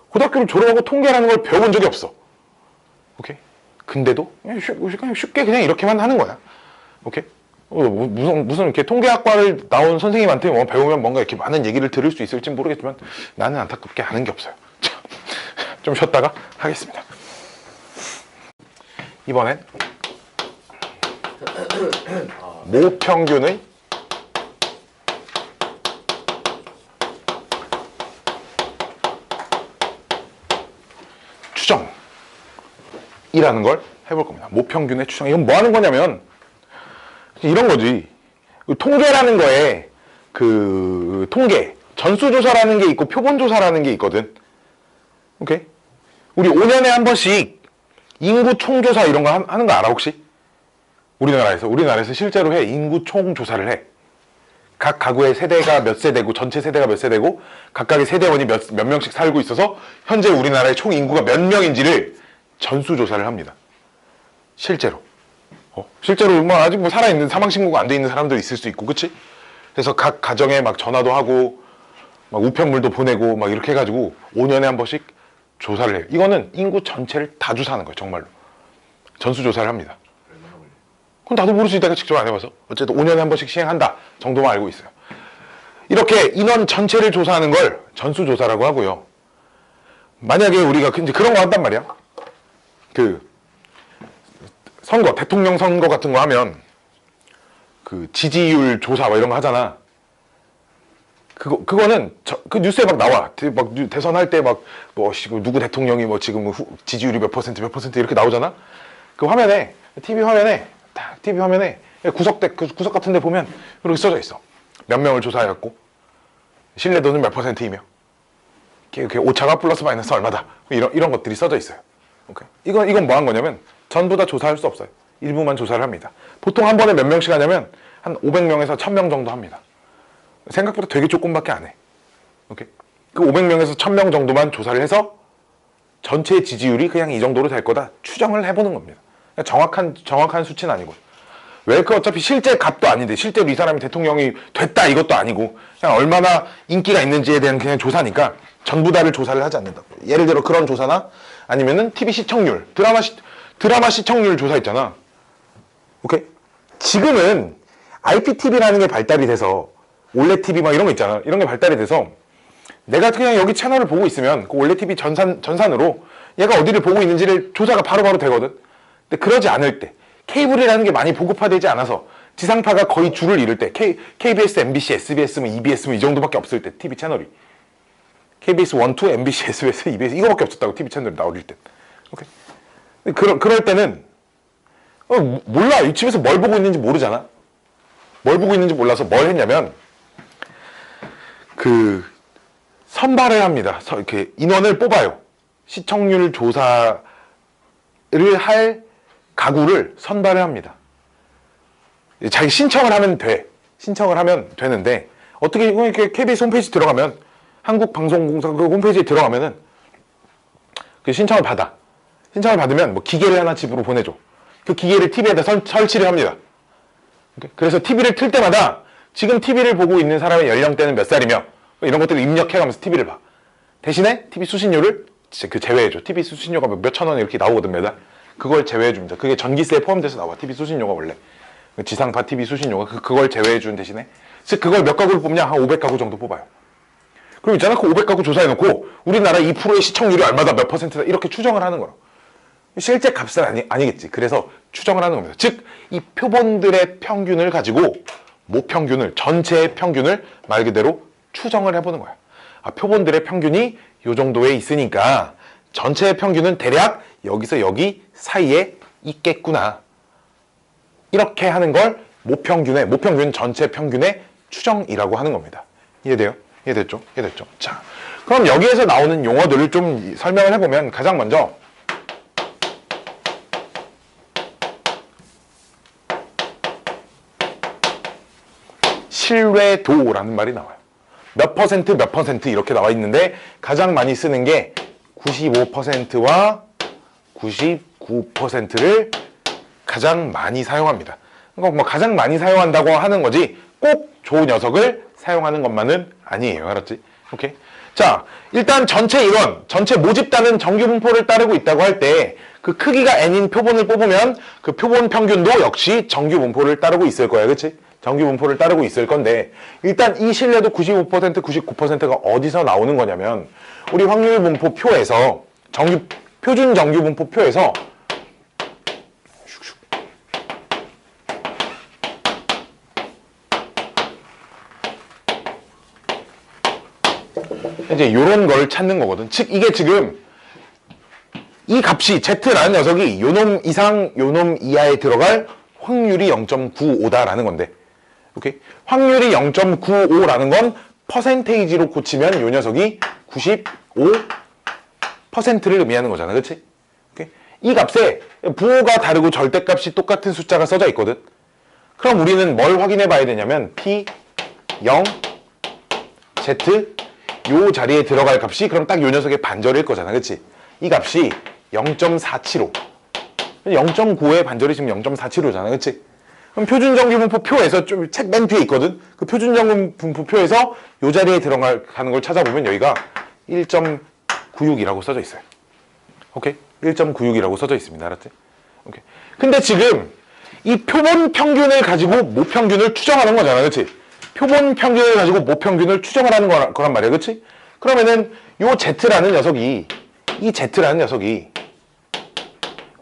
고등학교를 졸업하고 통계라는 걸 배워본 적이 없어. 오케이? 근데도 쉽게 그냥 이렇게만 하는 거야. 오케이? 무슨 이렇게 통계학과를 나온 선생님한테 배우면 뭔가 이렇게 많은 얘기를 들을 수 있을지 모르겠지만 나는 안타깝게 아는 게 없어요. 좀 쉬었다가 하겠습니다. 이번엔 모평균의 이라는 걸 해볼 겁니다. 모평균의 추정. 이건 뭐 하는 거냐면 이런 거지. 통계라는 거에 그 통계, 전수조사라는 게 있고 표본조사라는 게 있거든. 오케이? 우리 5년에 한 번씩 인구 총조사 이런 거 하는 거 알아 혹시? 우리나라에서 실제로 해. 인구 총조사를 해. 각 가구의 세대가 몇 세대고 전체 세대가 몇 세대고 각각의 세대원이 몇 명씩 살고 있어서 현재 우리나라의 총 인구가 몇 명인지를 전수조사를 합니다. 실제로. 실제로 뭐 아직 뭐 살아있는 사망신고가 안 돼 있는 사람들 있을 수 있고, 그치? 그래서 각 가정에 막 전화도 하고 막 우편물도 보내고 막 이렇게 해가지고 5년에 한 번씩 조사를 해요. 이거는 인구 전체를 다 조사하는 거예요. 정말로. 전수조사를 합니다. 그건 나도 모르지. 내가 직접 안 해봐서. 어쨌든 5년에 한 번씩 시행한다 정도만 알고 있어요. 이렇게 인원 전체를 조사하는 걸 전수조사라고 하고요. 만약에 우리가 이제 그런 거 한단 말이야. 그 선거, 대통령 선거 같은 거 하면 그 지지율 조사 뭐 이런 거 하잖아. 그거는 그 뉴스에 막 나와. 막 대선할 때 막 뭐 누구 대통령이 뭐 지금 지지율이 몇 퍼센트 이렇게 나오잖아. 그 화면에 TV 화면에 구석 같은 데 보면 이렇게 써져 있어. 몇 명을 조사해갖고 신뢰도는 몇 %이며 오차가 플러스 마이너스 얼마다. 이런 것들이 써져 있어요. 오케이. 이건 뭐 한 거냐면 전부 다 조사할 수 없어요. 일부만 조사를 합니다. 보통 한 번에 몇 명씩 하냐면 한 500명에서 1000명 정도 합니다. 생각보다 되게 조금밖에 안 해. 오케이. 그 500명에서 1000명 정도만 조사를 해서 전체 지지율이 그냥 이 정도로 될 거다 추정을 해보는 겁니다. 정확한 수치는 아니고. 왜? 그 어차피 실제 값도 아닌데 실제로 이 사람이 대통령이 됐다 이것도 아니고 그냥 얼마나 인기가 있는지에 대한 그냥 조사니까 전부 다를 조사를 하지 않는다. 예를 들어 그런 조사나 아니면은 TV 시청률, 드라마 시청률 조사 있잖아. 오케이? 지금은 IPTV라는 게 발달이 돼서 올레 TV 막 이런 거 있잖아. 이런 게 발달이 돼서 내가 그냥 여기 채널을 보고 있으면 그 올레 TV 전산으로 얘가 어디를 보고 있는지를 조사가 바로바로 되거든. 근데 그러지 않을 때 케이블이라는 게 많이 보급화되지 않아서 지상파가 거의 줄을 이룰 때 KBS, MBC, SBS, 뭐 EBS 뭐 이 정도밖에 없을 때 TV 채널이 KBS 1, 2, MBC, SBS, EBS 이거밖에 없었다고 TV 채널이 나올 때. 오케이. 그럴 때는 몰라. 이 집에서 뭘 보고 있는지 모르잖아. 뭘 보고 있는지 몰라서 뭘 했냐면 그 선발을 합니다. 이렇게 인원을 뽑아요. 시청률 조사를 할 가구를 선발을 합니다. 자기 신청을 하면 돼. 신청을 하면 되는데 어떻게 이렇게 KBS 홈페이지 들어가면 한국방송공사 그 홈페이지에 들어가면은 그 신청을 받아. 신청을 받으면 뭐 기계를 하나 집으로 보내줘. 그 기계를 TV에다 설치를 합니다. 그래서 TV를 틀 때마다 지금 TV를 보고 있는 사람의 연령대는 몇 살이며 이런 것들을 입력해가면서 TV를 봐. 대신에 TV 수신료를 그 제외해줘. TV 수신료가 몇천 원 이렇게 나오거든 매달. 그걸 제외해줍니다. 그게 전기세에 포함돼서 나와. TV 수신료가 원래. 지상파 TV 수신료가 그걸 제외해주는 대신에 즉 그걸 몇 가구를 뽑냐? 한 500가구 정도 뽑아요. 그럼 있잖아. 그 500가구 조사해놓고 우리나라 2%의 시청률이 얼마다 몇 %다 이렇게 추정을 하는 거라. 실제 값은 아니겠지. 그래서 추정을 하는 겁니다. 즉 이 표본들의 평균을 가지고 모평균을 전체의 평균을 말 그대로 추정을 해보는 거야. 표본들의 평균이 이 정도에 있으니까 전체의 평균은 대략 여기서 여기 사이에 있겠구나. 이렇게 하는 걸 모평균 전체 평균의 추정이라고 하는 겁니다. 이해돼요? 이해됐죠? 자, 그럼 여기에서 나오는 용어들을 좀 설명을 해보면 가장 먼저 신뢰도라는 말이 나와요. 몇 퍼센트 이렇게 나와 있는데 가장 많이 쓰는 게 95%와 99%를 가장 많이 사용합니다. 그러니까 뭐 가장 많이 사용한다고 하는 거지 꼭 조 녀석을 사용하는 것만은 아니에요. 알았지? 오케이. 자, 일단 전체 인원, 전체 모집단은 정규 분포를 따르고 있다고 할 때 그 크기가 n인 표본을 뽑으면 그 표본 평균도 역시 정규 분포를 따르고 있을 거야. 그치? 정규 분포를 따르고 있을 건데 일단 이 신뢰도 95%, 99%가 어디서 나오는 거냐면 우리 확률 분포 표에서 표준 정규 분포 표에서 이제 요런 걸 찾는 거거든. 즉 이게 지금 이 값이 Z라는 녀석이 요놈 이상 요놈 이하에 들어갈 확률이 0.95다라는 건데, 오케이? 확률이 0.95라는 건 퍼센테이지로 고치면 요 녀석이 95%를 의미하는 거잖아, 그치? 오케이? 이 값에 부호가 다르고 절대값이 똑같은 숫자가 써져 있거든. 그럼 우리는 뭘 확인해 봐야 되냐면 P 0 Z 요 자리에 들어갈 값이 그럼 딱 요 녀석의 반절일 거잖아, 그치? 이 값이 0.475. 0.9의 반절이 지금 0.475잖아, 그치? 그럼 표준정규분포 표에서 좀 책 맨 뒤에 있거든? 그 표준정규분포 표에서 요 자리에 들어가는 걸 찾아보면 여기가 1.96이라고 써져 있어요. 오케이? 1.96이라고 써져 있습니다. 알았지? 오케이. 근데 지금 이 표본 평균을 가지고 모평균을 추정하는 거잖아, 그치? 표본 평균을 가지고 모평균을 추정을 하는 거란 말이야, 그치? 그러면은 요 Z라는 녀석이, 이 Z라는 녀석이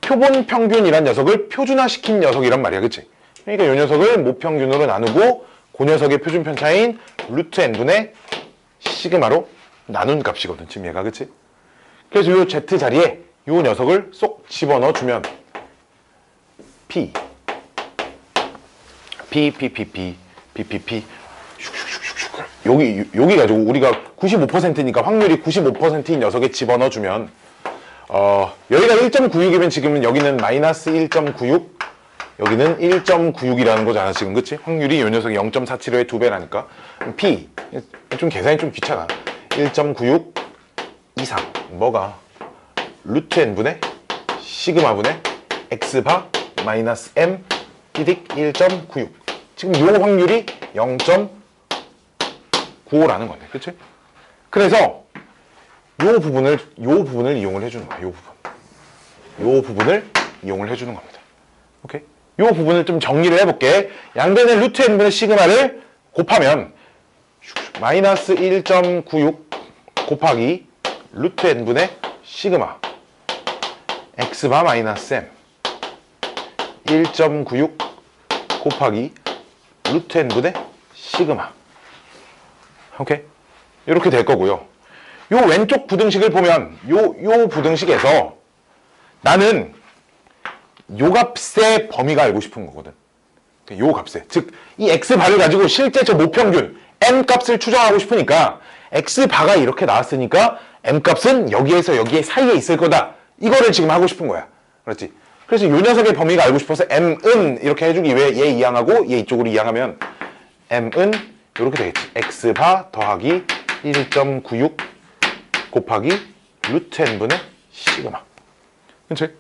표본 평균이란 녀석을 표준화시킨 녀석이란 말이야, 그치? 그러니까 요 녀석을 모평균으로 나누고 그 녀석의 표준 편차인 루트 n분의 시그마로 나눈 값이거든, 지금 얘가, 그치? 그래서 요 Z 자리에 요 녀석을 쏙 집어넣어 주면 P 여기 가지고 우리가 95%니까 확률이 95%인 녀석에 집어넣어 주면 여기가 1.96이면 지금 여기는 마이너스 1.96, 여기는 1.96이라는 거잖아, 지금, 그치? 확률이 요 녀석이 0.475의 2배라니까. P, 좀 계산이 좀 귀찮아. 1.96 이상, 뭐가? 루트 n분의 시그마분의 x바 마이너스 m 피딕 1.96. 지금 요 확률이 0.95라는 건데, 그치? 그래서 요 부분을 이용을 해주는 거야, 요 부분을 이용을 해주는 겁니다. 오케이? 요 부분을 좀 정리를 해볼게. 양변의 루트 n분의 시그마를 곱하면 마이너스 1.96 곱하기 루트 n분의 시그마 x바 마이너스 m 1.96 곱하기 루트 n분의 시그마. 오케이? 이렇게 될 거고요. 요 왼쪽 부등식을 보면 요 부등식에서 나는 요 값의 범위가 알고 싶은 거거든. 요 값에. 즉, 이 x바를 가지고 실제 저 모평균 m 값을 추정하고 싶으니까 x바가 이렇게 나왔으니까 m 값은 여기에서 여기에 사이에 있을 거다. 이거를 지금 하고 싶은 거야. 그렇지? 그래서 요 녀석의 범위가 알고 싶어서 m은 이렇게 해주기 위해 얘 이항하고 얘 이쪽으로 이항하면 m은 이렇게 되겠지. x바 더하기 1.96 곱하기 루트 n분의 시그마. 그치?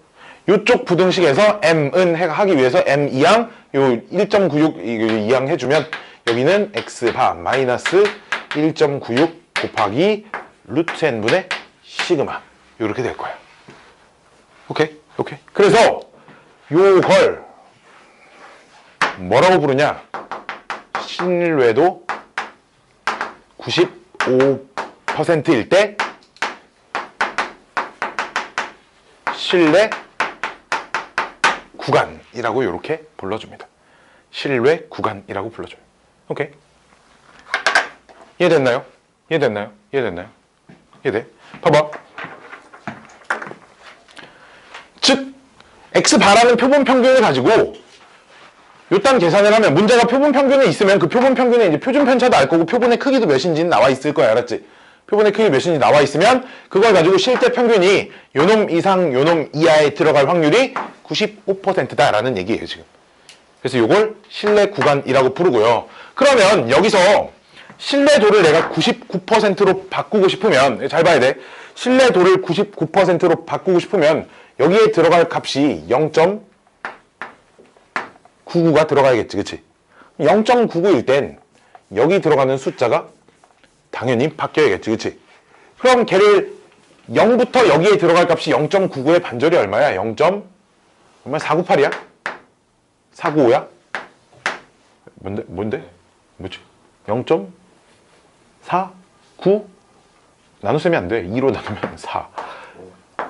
요쪽 부등식에서 m은 하기 위해서 m 이항, 요 1.96 이항 해주면 여기는 x바 마이너스 1.96 곱하기 루트 n분의 시그마. 요렇게 될 거야. 오케이? 오케이? 그래서 요걸 뭐라고 부르냐? 신뢰도 95%일 때 신뢰 구간이라고 이렇게 불러줍니다. 신뢰 구간이라고 불러줘요. 오케이? 이해됐나요? 이해됐나요? 이해됐나요? 이해돼? 봐봐. 즉, x바라는 표본 평균을 가지고 요딴 계산을 하면 문제가 표본 평균에 있으면 그 표본 평균에 이제 표준 편차도 알 거고 표본의 크기도 몇인지는 나와 있을 거야. 알았지? 표본의 크기 몇인지 나와 있으면 그걸 가지고 실제 평균이 요놈 이상 요놈 이하에 들어갈 확률이 95%다라는 얘기예요, 지금. 그래서 요걸 신뢰 구간이라고 부르고요. 그러면 여기서 신뢰도를 내가 99%로 바꾸고 싶으면, 잘 봐야 돼. 신뢰도를 99%로 바꾸고 싶으면 여기에 들어갈 값이 0.99가 들어가야겠지, 그치? 0.99일 땐 여기 들어가는 숫자가 당연히 바뀌어야겠지, 그치? 그럼 걔를 0부터 여기에 들어갈 값이 0.99의 반절이 얼마야? 0. 얼마? 498이야? 495야? 뭔데? 뭐지? 0.49? 나누면 안 돼. 2로 나누면 4.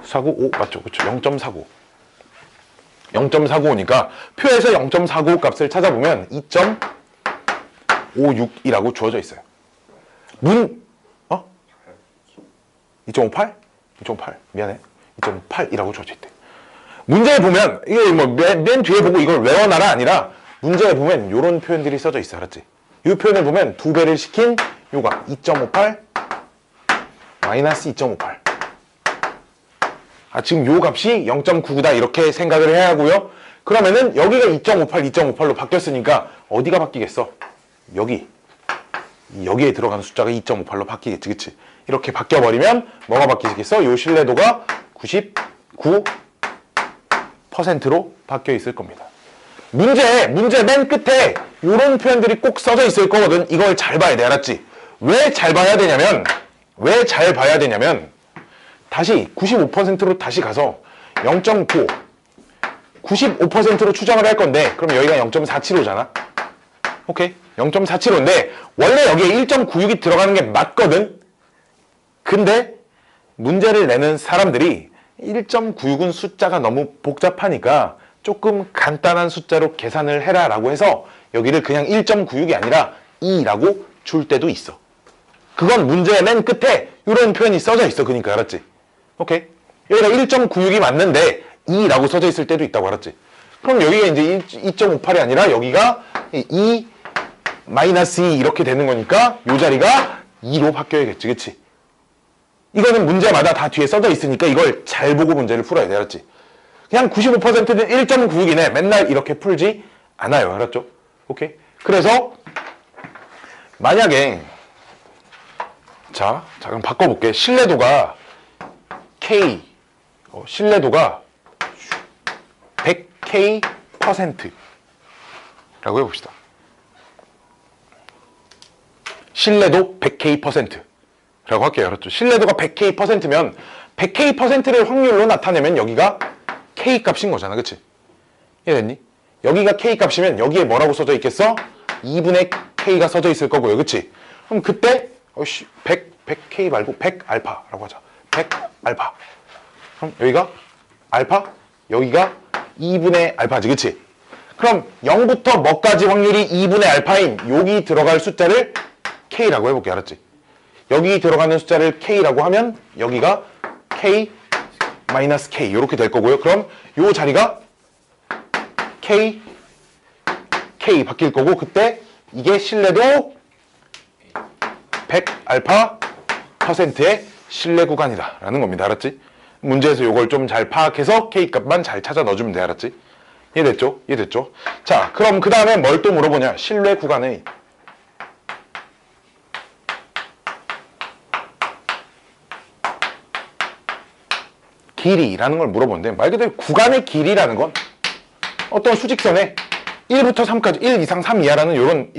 495 맞죠? 그쵸? 0.49. 0.495니까 표에서 0.495 값을 찾아보면 2.56이라고 주어져 있어요. 2.58? 2.58. 미안해. 2.8이라고 주어져 있대. 문제에 보면 이게 뭐 맨 뒤에 보고 이걸 외워놔라 아니라 문제에 보면 이런 표현들이 써져 있어. 알았지? 이 표현을 보면 2배를 시킨 요가 2.58 마이너스 2.58. 지금 요 값이 0.99다 이렇게 생각을 해야 하고요. 그러면은 여기가 2.58, 2.58로 바뀌었으니까 어디가 바뀌겠어? 여기에 들어가는 숫자가 2.58로 바뀌겠지, 그치? 이렇게 바뀌어버리면 뭐가 바뀌겠어? 요 신뢰도가 99%로 바뀌어 있을 겁니다. 문제 맨 끝에 요런 표현들이 꼭 써져 있을 거거든. 이걸 잘 봐야 돼, 알았지? 왜 잘 봐야 되냐면 다시 95%로 다시 가서 0.9 95%로 추정을 할 건데 그럼 여기가 0.475잖아. 오케이? 0.475인데 원래 여기에 1.96이 들어가는 게 맞거든. 근데 문제를 내는 사람들이 1.96은 숫자가 너무 복잡하니까 조금 간단한 숫자로 계산을 해라 라고 해서 여기를 그냥 1.96이 아니라 2라고 줄 때도 있어. 그건 문제의 맨 끝에 이런 표현이 써져 있어. 그러니까 알았지? 오케이? 여기가 1.96이 맞는데 2라고 써져 있을 때도 있다고 알았지? 그럼 여기가 이제 2.58이 아니라 여기가 2 마이너스 2 이렇게 되는 거니까 이 자리가 2로 바뀌어야겠지. 그치? 이거는 문제마다 다 뒤에 써져 있으니까 이걸 잘 보고 문제를 풀어야 돼. 알았지? 그냥 95%는 1.96이네. 맨날 이렇게 풀지 않아요. 알았죠? 오케이? 그래서 만약에 자 그럼 바꿔볼게. 신뢰도가 K 신뢰도가 100K% 라고 해봅시다. 신뢰도 100K% 라고 할게요. 알았죠? 신뢰도가 100K%면 100K%를 확률로 나타내면 여기가 K 값인 거잖아. 그치? 이해됐니? 여기가 K 값이면 여기에 뭐라고 써져 있겠어? 2분의 K가 써져 있을 거고요. 그치? 그럼 그때 100K 말고 100알파라고 하자. 100알파. 그럼 여기가 알파, 여기가 2분의 알파지. 그치? 그럼 0부터 뭐까지 확률이 2분의 알파인 여기 들어갈 숫자를 K라고 해볼게. 알았지? 여기 들어가는 숫자를 K라고 하면 여기가 K 마이너스 K 이렇게 될 거고요. 그럼 요 자리가 K 바뀔 거고 그때 이게 신뢰도 100알파 %의 신뢰 구간이다 라는 겁니다. 알았지? 문제에서 요걸 좀 잘 파악해서 K 값만 잘 찾아 넣어주면 돼. 알았지? 이해됐죠? 이해됐죠? 자, 그럼 그 다음에 뭘 또 물어보냐? 신뢰 구간의 길이라는 걸 물어보는데 말 그대로 구간의 길이라는 건 어떤 수직선에 1부터 3까지 1 이상 3 이하라는 이런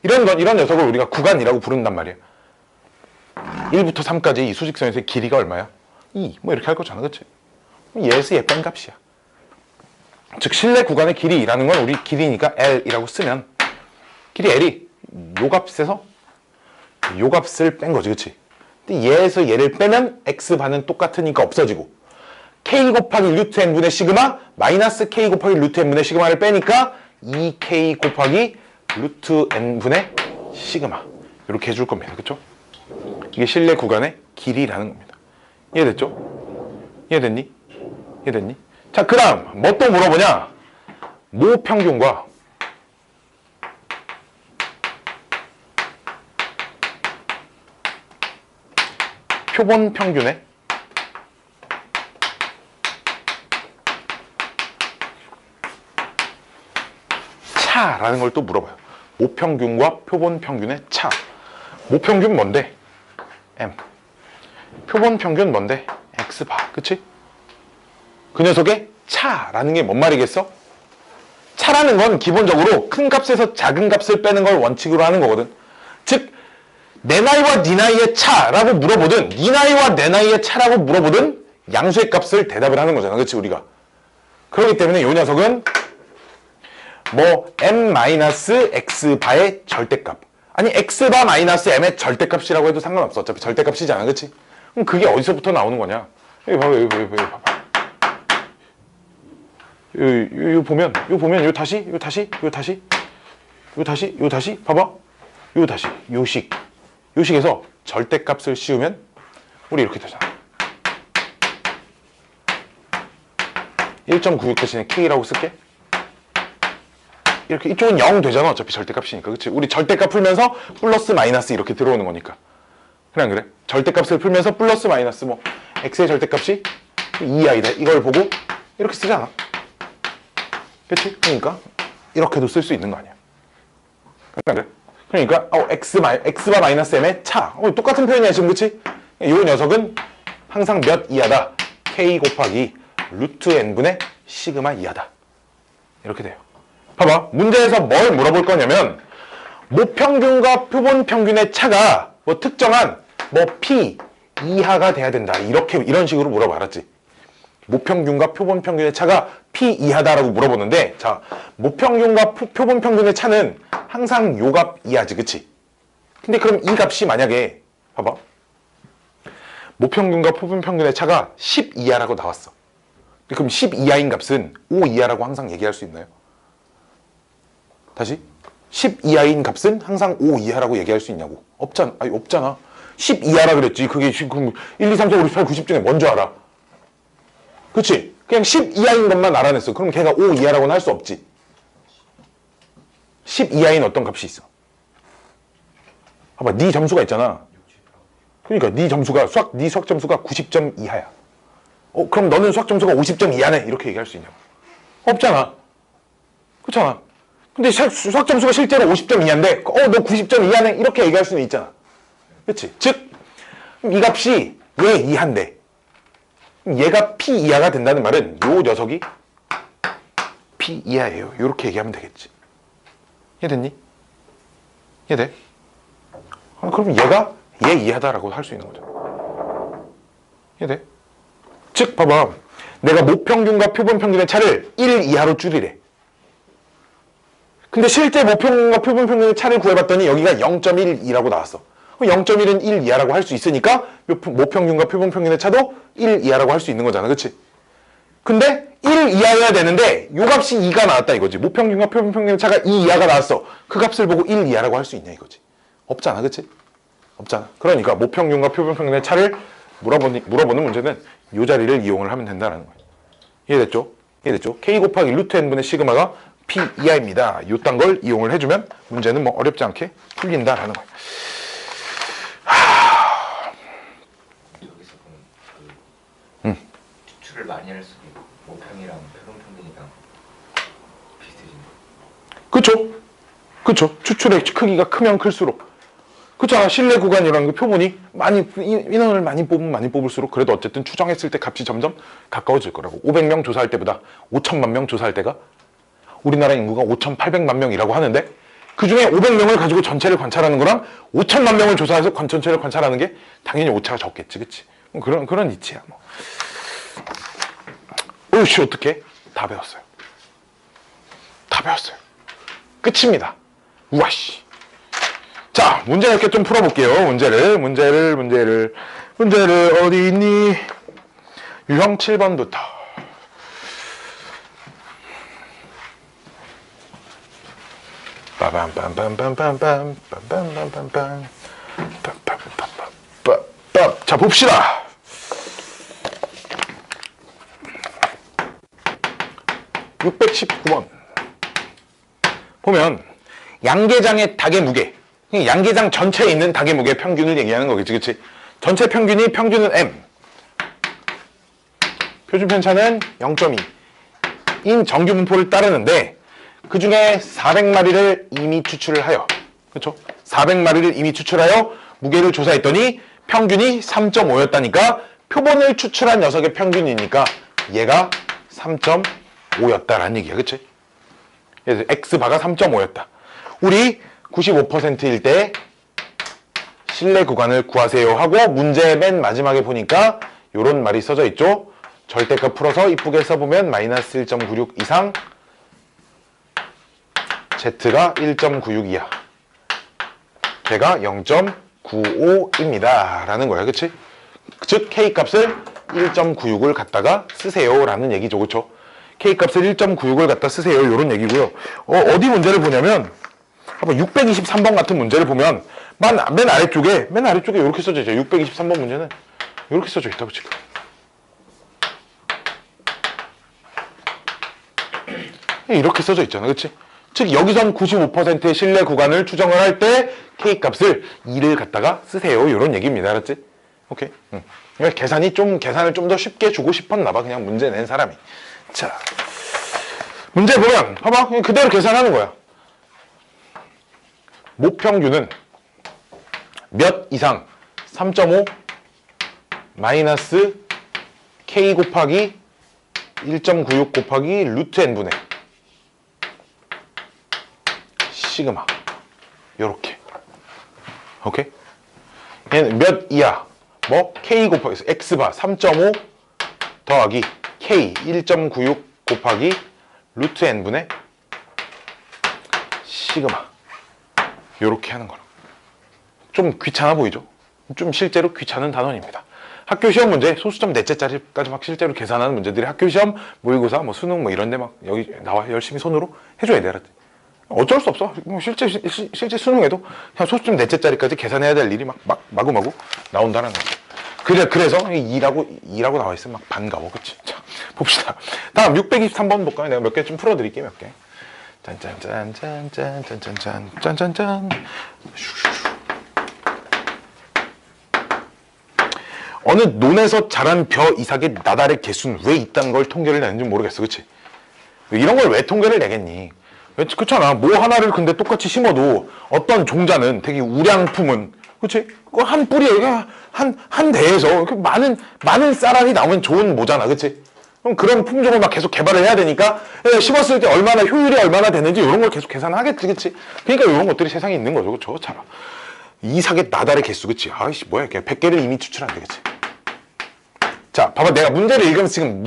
녀석을 우리가 구간이라고 부른단 말이야. 1부터 3까지 이 수직선에서의 길이가 얼마야? 2 뭐 이렇게 할 거잖아. 그치? 얘에서 얘 뺀 값이야. 즉 신뢰 구간의 길이라는 건 우리 길이니까 L이라고 쓰면 길이 L이 요 값에서 요 값을 뺀 거지. 그치? 근데 얘에서 얘를 빼면 X반은 똑같으니까 없어지고 K 곱하기 루트 N분의 시그마 마이너스 K 곱하기 루트 N분의 시그마를 빼니까 2K 곱하기 루트 N분의 시그마 이렇게 해줄 겁니다. 그쵸? 이게 신뢰 구간의 길이라는 겁니다. 이해됐죠? 이해됐니? 이해됐니? 자, 그 다음 뭐 또 물어보냐? 모평균과 표본 평균의 차라는 걸 또 물어봐요. 모평균과 표본 평균의 차. 모평균 뭔데? M. 표본 평균 뭔데? X바. 그치? 그 녀석의 차라는 게 뭔 말이겠어? 차라는 건 기본적으로 큰 값에서 작은 값을 빼는 걸 원칙으로 하는 거거든. 즉, 내 나이와 네 나이의 차라고 물어보든 네 나이와 내 나이의 차라고 물어보든 양수의 값을 대답을 하는 거잖아. 그치? 우리가. 그렇기 때문에 이 녀석은 뭐 m-x바의 절대값 아니 x바 마이너스 m의 절대값이라고 해도 상관없어. 어차피 절대값이잖아. 그치? 그럼 그게 어디서부터 나오는 거냐? 여기 봐봐. 여기 봐봐. 요 보면 요 다시 봐봐. 요 다시 요식에서 절대값을 씌우면 우리 이렇게 되잖아. 1.96 대신에 K라고 쓸게. 이렇게 이쪽은 0 되잖아. 어차피 절대값이니까. 그치? 우리 절대값 풀면서 플러스 마이너스 이렇게 들어오는 거니까. 그래 안 그래? 절대값을 풀면서 플러스 마이너스 뭐 x의 절대값이 2i다. 이걸 보고 이렇게 쓰잖아. 그치? 그러니까 이렇게도 쓸 수 있는 거 아니야. 그래? 그러니까 x바 마이너스 m의 차. 똑같은 표현이야 지금. 그치? 이 녀석은 항상 몇 이하다. k 곱하기 루트 n분의 시그마 이하다. 이렇게 돼요. 봐봐. 문제에서 뭘 물어볼 거냐면 모평균과 표본평균의 차가 뭐 특정한 뭐 p 이하가 돼야 된다. 이런 식으로 물어봐. 알았지? 모평균과 표본평균의 차가 p 이하다라고 물어보는데, 자, 모평균과 표본평균의 차는 항상 요 값 이하지. 그치? 근데 그럼 이 값이 만약에 봐봐. 모평균과 표본평균의 차가 10 이하라고 나왔어. 그럼 10 이하인 값은 5 이하라고 항상 얘기할 수 있나요? 다시 10 이하인 값은 항상 5 이하라고 얘기할 수 있냐고. 없잖아. 아니 없잖아. 10 이하라 그랬지. 그게 1, 2, 3, 4, 5, 6, 7, 8, 90 중에 뭔 줄 알아? 그치? 그냥 10 이하인 것만 알아냈어. 그럼 걔가 5 이하라고는 할 수 없지. 10 이하인 어떤 값이 있어? 봐봐. 네 점수가 있잖아. 그러니까 네 점수가 네 수학 점수가 90점 이하야. 그럼 너는 수학 점수가 50점 이하네. 이렇게 얘기할 수 있냐고. 없잖아. 그렇잖아. 근데 수학 점수가 실제로 50점 이하인데 너 90점 이하네. 이렇게 얘기할 수는 있잖아. 그렇지? 즉 이 값이 얘 이하인데 얘가 p 이하가 된다는 말은 요 녀석이 p 이하예요. 이렇게 얘기하면 되겠지. 이해됐니? 이해돼? 그럼 얘가 얘 이하다라고 할 수 있는 거죠. 이해돼? 즉 봐봐. 내가 모평균과 표본평균의 차를 1 이하로 줄이래. 근데 실제 모평균과 표본평균의 차를 구해봤더니 여기가 0.12라고 나왔어. 0.1은 1 이하라고 할 수 있으니까 모평균과 표본평균의 차도 1 이하라고 할 수 있는 거잖아. 그치? 근데 1 이하여야 되는데 요 값이 2가 나왔다 이거지. 모평균과 표본평균의 차가 2 이하가 나왔어. 그 값을 보고 1 이하라고 할 수 있냐 이거지. 없잖아. 그치? 없잖아. 그러니까 모평균과 표본평균의 차를 물어보는 문제는 이 자리를 이용을 하면 된다는 거예요. 이해됐죠? 이해됐죠? k 곱하기 루트 n분의 시그마가 p 이하입니다. 요딴 걸 이용을 해주면 문제는 뭐 어렵지 않게 풀린다라는 거예요. 여기서 보면 추출을 많이 할수록 모평이랑 표본평균이랑 비슷해진다. 그쵸? 그쵸? 추출의 크기가 크면 클수록. 그쵸? 실내 구간이라는 그 표본이 인원을 많이 뽑을수록 그래도 어쨌든 추정했을 때 값이 점점 가까워질 거라고. 500명 조사할 때보다 5천만 명 조사할 때가 우리나라 인구가 5,800만 명이라고 하는데 그 중에 500명을 가지고 전체를 관찰하는 거랑 5천만 명을 조사해서 전체를 관찰하는 게 당연히 오차가 적겠지. 그치? 그런 이치야. 뭐. 어이씨, 어떡해? 다 배웠어요. 다 배웠어요. 끝입니다. 우와씨. 자, 문제 몇 개 좀 풀어볼게요. 문제를 어디 있니? 유형 7번부터. 자, 봅시다. (619번) 보면 양계장의 닭의 무게, 양계장 전체에 있는 닭의 무게 평균을 얘기하는 거겠지. 그치? 전체 평균은 m, 표준 편차는 0.2인 정규 분포를 따르는데 그 중에 400마리를 이미 추출을 하여, 그렇죠? 400마리를 이미 추출하여 무게를 조사했더니 평균이 3.5였다니까 표본을 추출한 녀석의 평균이니까 얘가 3.5였다라는 얘기야. 그치? 그래서 X바가 3.5였다. 우리 95%일 때 실내 구간을 구하세요 하고 문제 맨 마지막에 보니까 요런 말이 써져 있죠. 절대값 풀어서 이쁘게 써보면 마이너스 1.96 이상 Z가 1.96 이하 걔가 0.95입니다 라는 거야. 그치? 즉 K값을 1.96을 갖다가 쓰세요 라는 얘기죠. 그쵸? K값을 1.96을 갖다 쓰세요 요런 얘기고요. 어디 문제를 보냐면 623번 같은 문제를 보면 맨 아래쪽에 이렇게 써져 있죠. 623번 문제는 이렇게 써져 있다고 지금. 이렇게 써져 있잖아. 그치? 즉 여기선 95%의 신뢰 구간을 추정을 할 때 K값을 2를 갖다가 쓰세요. 이런 얘기입니다. 알았지? 오케이. 그러니까 계산을 좀 더 쉽게 주고 싶었나 봐. 그냥 문제 낸 사람이. 자, 문제 보면 봐봐. 그냥 그대로 계산하는 거야. 모평균은 몇 이상 3.5 마이너스 K 곱하기 1.96 곱하기 루트 n분의 시그마 요렇게. 오케이? 얘는 몇 이하 뭐 K 곱하기 X바 3.5 더하기 K 1.96 곱하기 루트 n분의 시그마 요렇게 하는 거라. 좀 귀찮아 보이죠? 좀 실제로 귀찮은 단원입니다. 학교 시험 문제 소수점 넷째짜리까지 막 실제로 계산하는 문제들이 학교 시험 모의고사 뭐 수능 뭐 이런데 막 여기 나와 열심히 손으로 해줘야 돼. 알았지? 어쩔 수 없어. 뭐 실제 수능에도 그냥 소수점 넷째짜리까지 계산해야 될 일이 마구마구 나온다는 거죠. 그래서 2라고 나와 있으면 막 반가워. 그치? 자, 봅시다. 다음 623번 볼까요? 내가 몇 개 좀 풀어드릴게요. 몇 개. 짠짠짠짠짠짠짠짠짠짠. 어느 논에서 자란 벼 이삭의 나달의 개수는 왜 있다는 걸 통계를 내는지 모르겠어. 그치? 이런 걸 왜 통계를 내겠니? 그렇잖아. 뭐 하나를 근데 똑같이 심어도 어떤 종자는 되게 우량품은, 그치? 한 뿌리에, 한 대에서 이렇게 많은 쌀알이 나오면 좋은 모잖아. 그치? 그럼 그런 품종을 막 계속 개발을 해야 되니까 심었을 때 얼마나 효율이 얼마나 되는지 이런 걸 계속 계산하겠지. 그치? 그러니까 이런 것들이 세상에 있는 거죠. 그쵸? 잘 이삭의 나달의 개수. 그치? 아이씨, 뭐야. 100개를 이미 추출한대. 그치? 자, 봐봐. 내가 문제를 읽으면서 지금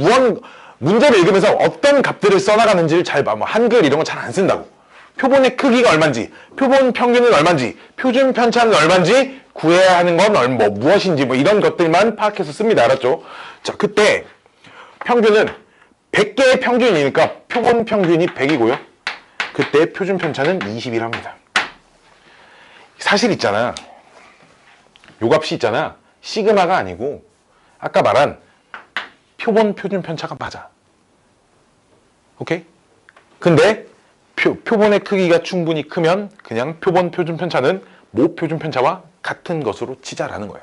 문제를 읽으면서 어떤 값들을 써나가는지를 잘 봐. 뭐 한글 이런 거 잘 안 쓴다고. 표본의 크기가 얼마인지, 표본 평균은 얼마인지, 표준 편차는 얼마인지 구해야 하는 건 무엇인지 뭐 이런 것들만 파악해서 씁니다. 알았죠? 자, 그때 평균은 100개의 평균이니까 표본 평균이 100이고요. 그때 표준 편차는 20이랍니다. 사실 있잖아. 요 값이 있잖아. 시그마가 아니고 아까 말한 표본 표준 편차가 맞아. 오케이? 근데 표본의 크기가 충분히 크면 그냥 표본 표준 편차는 모 표준 편차와 같은 것으로 치자라는 거야.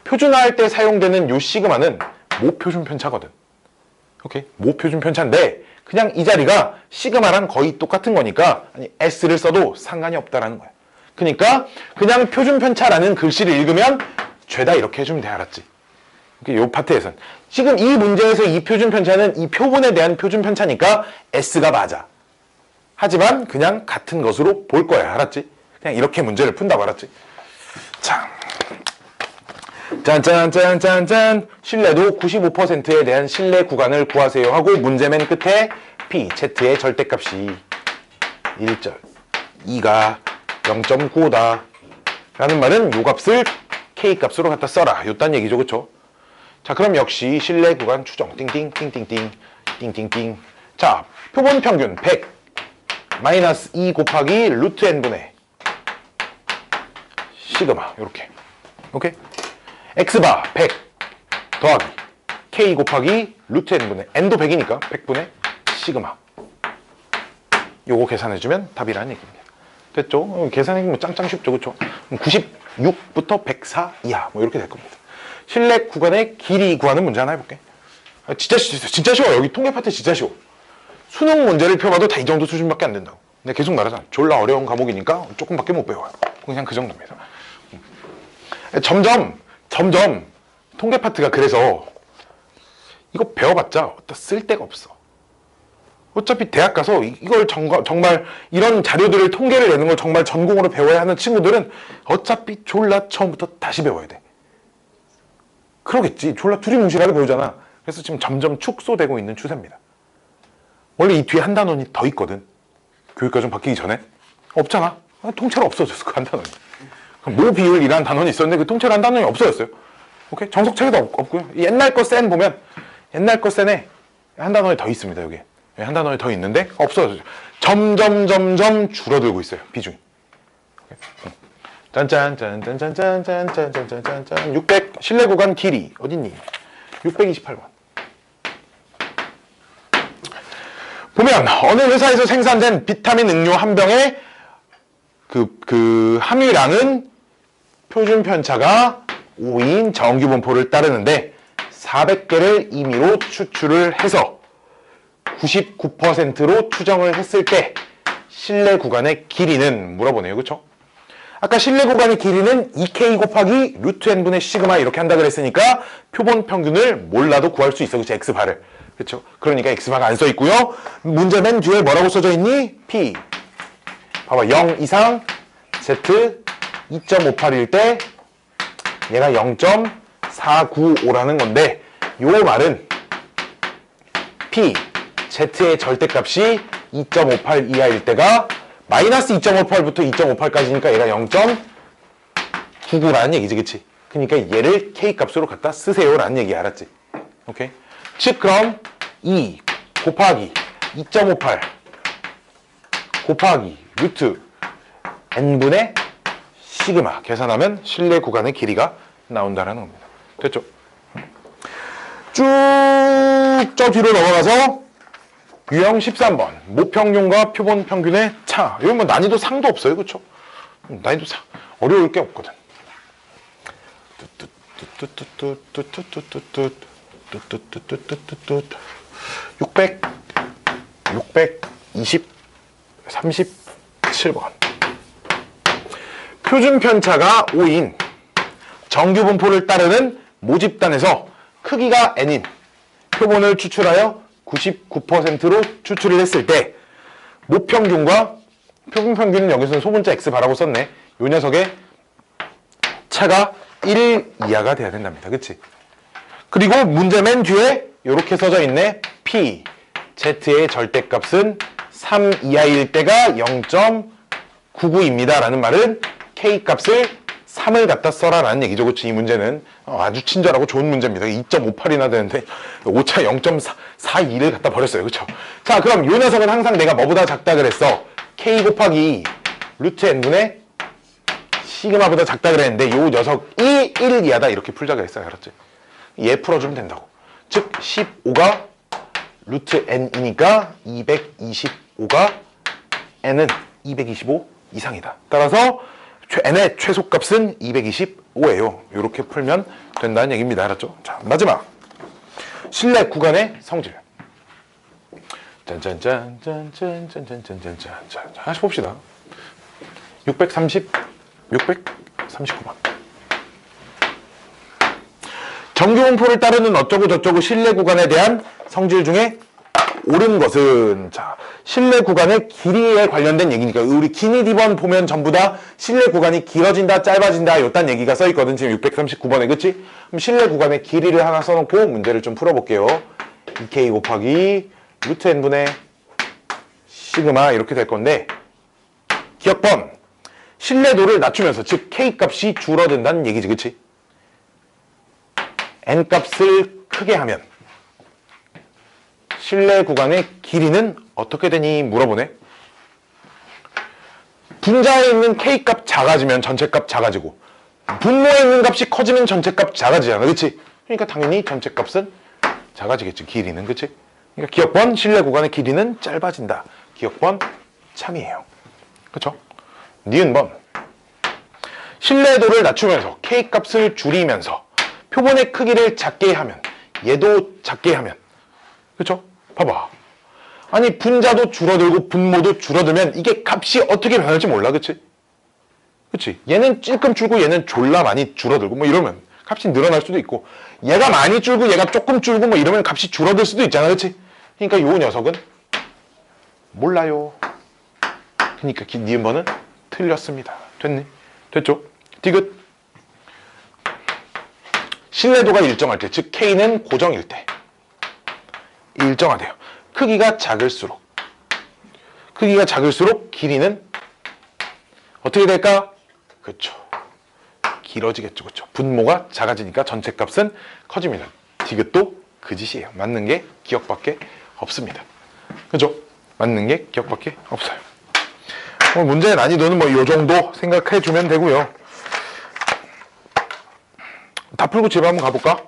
표준화할 때 사용되는 요 시그마는 모 표준 편차거든. 오케이? 모 표준 편차인데 그냥 이 자리가 시그마랑 거의 똑같은 거니까 S를 써도 상관이 없다라는 거야. 그러니까 그냥 표준 편차라는 글씨를 읽으면 죄다 이렇게 해주면 돼. 알았지? 이 파트에선 지금 이 문제에서 이 표준 편차는 이 표본에 대한 표준 편차니까 S가 맞아. 하지만 그냥 같은 것으로 볼 거야. 알았지? 그냥 이렇게 문제를 푼다고. 알았지? 자, 짠짠짠짠짠. 신뢰도 95%에 대한 신뢰 구간을 구하세요 하고 문제 맨 끝에 P, Z의 절대값이 1절 2가 0.95다 라는 말은 요 값을 K값으로 갖다 써라. 요딴 얘기죠. 그쵸? 자, 그럼 역시 신뢰 구간 추정. 띵띵, 띵띵띵, 띵띵띵. 자, 표본 평균 100 마이너스 2 곱하기 루트 n분의 시그마. 요렇게. 오케이? X바 100 더하기 K 곱하기 루트 n분의 n도 100이니까 100분의 시그마. 요거 계산해주면 답이라는 얘기입니다. 됐죠? 계산하기 뭐 짱짱 쉽죠. 그쵸? 96부터 104 이하. 뭐 이렇게 될 겁니다. 신뢰 구간의 길이 구하는 문제 하나 해볼게. 진짜 쉬워. 여기 통계 파트 진짜 쉬워. 수능 문제를 펴봐도 다 이 정도 수준밖에 안 된다고. 내가 계속 말하잖아. 졸라 어려운 과목이니까 조금밖에 못 배워요. 그냥 그 정도입니다. 점점 통계 파트가 그래서 이거 배워봤자 쓸데가 없어. 어차피 대학 가서 이걸 정말 이런 자료들을 통계를 내는 걸 정말 전공으로 배워야 하는 친구들은 어차피 졸라 처음부터 다시 배워야 돼. 그러겠지. 졸라 두리뭉실하게 배우잖아. 그래서 지금 점점 축소되고 있는 추세입니다. 원래 이 뒤에 한 단원이 더 있거든. 교육과정 바뀌기 전에. 없잖아. 통째로 없어졌어. 그 한 단원이. 모 비율이라는 단원이 있었는데 그 통째로 한 단원이 없어졌어요. 오케이? 정석책에도 없고요. 옛날 거 센 보면 옛날 거 센에 한 단원이 더 있습니다. 여기. 한 단원이 더 있는데 없어졌어요. 점점 줄어들고 있어요. 비중이. 짠짠짠짠짠짠짠짠짠짠 600 신뢰 구간 길이 어딨니? 628번. 보면 어느 회사에서 생산된 비타민 음료 한 병의 그 함유량은 표준 편차가 5인 정규 분포를 따르는데 400개를 임의로 추출을 해서 99%로 추정을 했을 때 실내 구간의 길이는 물어보네요. 그렇죠? 아까 실내 구간의 길이는 2K 곱하기 루트 n분의 시그마 이렇게 한다 그랬으니까 표본 평균을 몰라도 구할 수 있어. 그렇죠? x바를. 그렇죠? 그러니까 x바가 안 써 있고요. 문제 맨 뒤에 뭐라고 써져 있니? p. 봐봐. 0 이상 z 2.58일 때 얘가 0.495라는 건데 요 말은 p z의 절대값이 2.58 이하일 때가 마이너스 2.58부터 2.58까지니까 얘가 0.99라는 얘기지, 그치? 그러니까 얘를 k 값으로 갖다 쓰세요라는 얘기 알았지? 오케이? 즉 그럼 2 곱하기 2.58 곱하기 루트 n분의 시그마 계산하면 실내 구간의 길이가 나온다는 겁니다. 됐죠? 쭉 저 뒤로 넘어가서 유형 13번 모평균과 표본 평균의 차. 이건 뭐 난이도 상도 없어요. 그렇죠? 난이도 상 어려울 게 없거든. 637번 표준 편차가 5인 정규 분포를 따르는 모집단에서 크기가 n인 표본을 추출하여 99%로 추출을 했을 때 모평균과 표본 평균은 여기서는 소문자 x바라고 썼네. 요 녀석의 차가 1 이하가 돼야 된답니다. 그치? 그리고 문제 맨 뒤에 이렇게 써져 있네. p z의 절대값은 3 이하일 때가 0.99입니다. 라는 말은 k 값을 3을 갖다 써라 라는 얘기죠. 그치? 이 문제는 아주 친절하고 좋은 문제입니다. 2.58이나 되는데 오차 0.42를 갖다 버렸어요. 그쵸? 자, 그럼 요 녀석은 항상 내가 뭐보다 작다 그랬어? k 곱하기 루트 n분의 시그마보다 작다 그랬는데 요 녀석이 1 이하다 이렇게 풀자 그랬어요. 알았지? 얘 풀어주면 된다고. 즉 15가 루트 n이니까 225가 n은 225 이상이다. 따라서 n의 최소값은 225예요. 이렇게 풀면 된다는 얘기입니다. 알았죠? 자, 마지막 실내 구간의 성질. 짠짠짠짠짠짠짠짠짠짠. 자, 하나씩 봅시다. 639번. 정규 분포를 따르는 어쩌고 저쩌고 실내 구간에 대한 성질 중에 옳은 것은, 자, 실내 구간의 길이에 관련된 얘기니까 우리 기니디번 보면 전부 다 실내 구간이 길어진다 짧아진다 요딴 얘기가 써있거든. 지금 639번에. 그치? 그럼 실내 구간의 길이를 하나 써놓고 문제를 좀 풀어볼게요. 2k 곱하기 루트 n분의 시그마 이렇게 될 건데 기억번 실내도를 낮추면서 즉 k 값이 줄어든다는 얘기지. 그치? n 값을 크게 하면 실내 구간의 길이는 어떻게 되니 물어보네. 분자에 있는 k 값 작아지면 전체 값 작아지고 분모에 있는 값이 커지면 전체 값 작아지잖아. 그치? 그러니까 당연히 전체 값은 작아지겠지. 길이는. 그치? 그러니까 기억번 실내 구간의 길이는 짧아진다. 기억번 참이에요. 그쵸? 니은번 실내도를 낮추면서 k 값을 줄이면서 표본의 크기를 작게 하면 얘도 작게 하면 그쵸? 봐봐. 아니 분자도 줄어들고 분모도 줄어들면 이게 값이 어떻게 변할지 몰라. 그치? 그치? 얘는 찔끔 줄고 얘는 졸라 많이 줄어들고 뭐 이러면 값이 늘어날 수도 있고 얘가 많이 줄고 얘가 조금 줄고 뭐 이러면 값이 줄어들 수도 있잖아. 그치? 그러니까 요 녀석은 몰라요. 그러니까 니은번은 틀렸습니다. 됐니? 됐죠? 디귿 실내도가 일정할 때, 즉 K는 고정일 때 일정하대요. 크기가 작을수록 길이는 어떻게 될까? 그쵸. 길어지겠죠. 그쵸. 분모가 작아지니까 전체 값은 커집니다. 디귿도 그 짓이에요. 맞는 게 기억밖에 없습니다. 그죠? 맞는 게 기억밖에 없어요. 문제의 난이도는 뭐 요 정도 생각해 주면 되고요. 다 풀고 집에 한번 가볼까?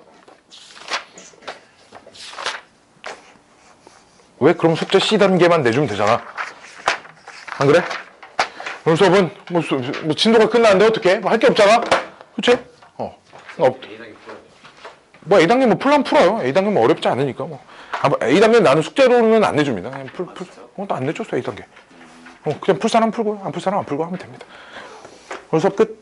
왜? 그럼 숙제 C단계만 내주면 되잖아. 안 그래? 오늘 수업은 뭐 진도가 끝났는데 어떻게? 뭐 할 게 없잖아. 그치? 뭐 A단계 뭐 풀라면 풀어요. A단계 뭐 어렵지 않으니까 뭐. A단계 나는 숙제로는 안 내줍니다. 그냥 또 안 내줬어 A단계. 그냥 풀 사람 풀고 안 풀 사람 안 풀고 하면 됩니다. 오늘 수업 끝.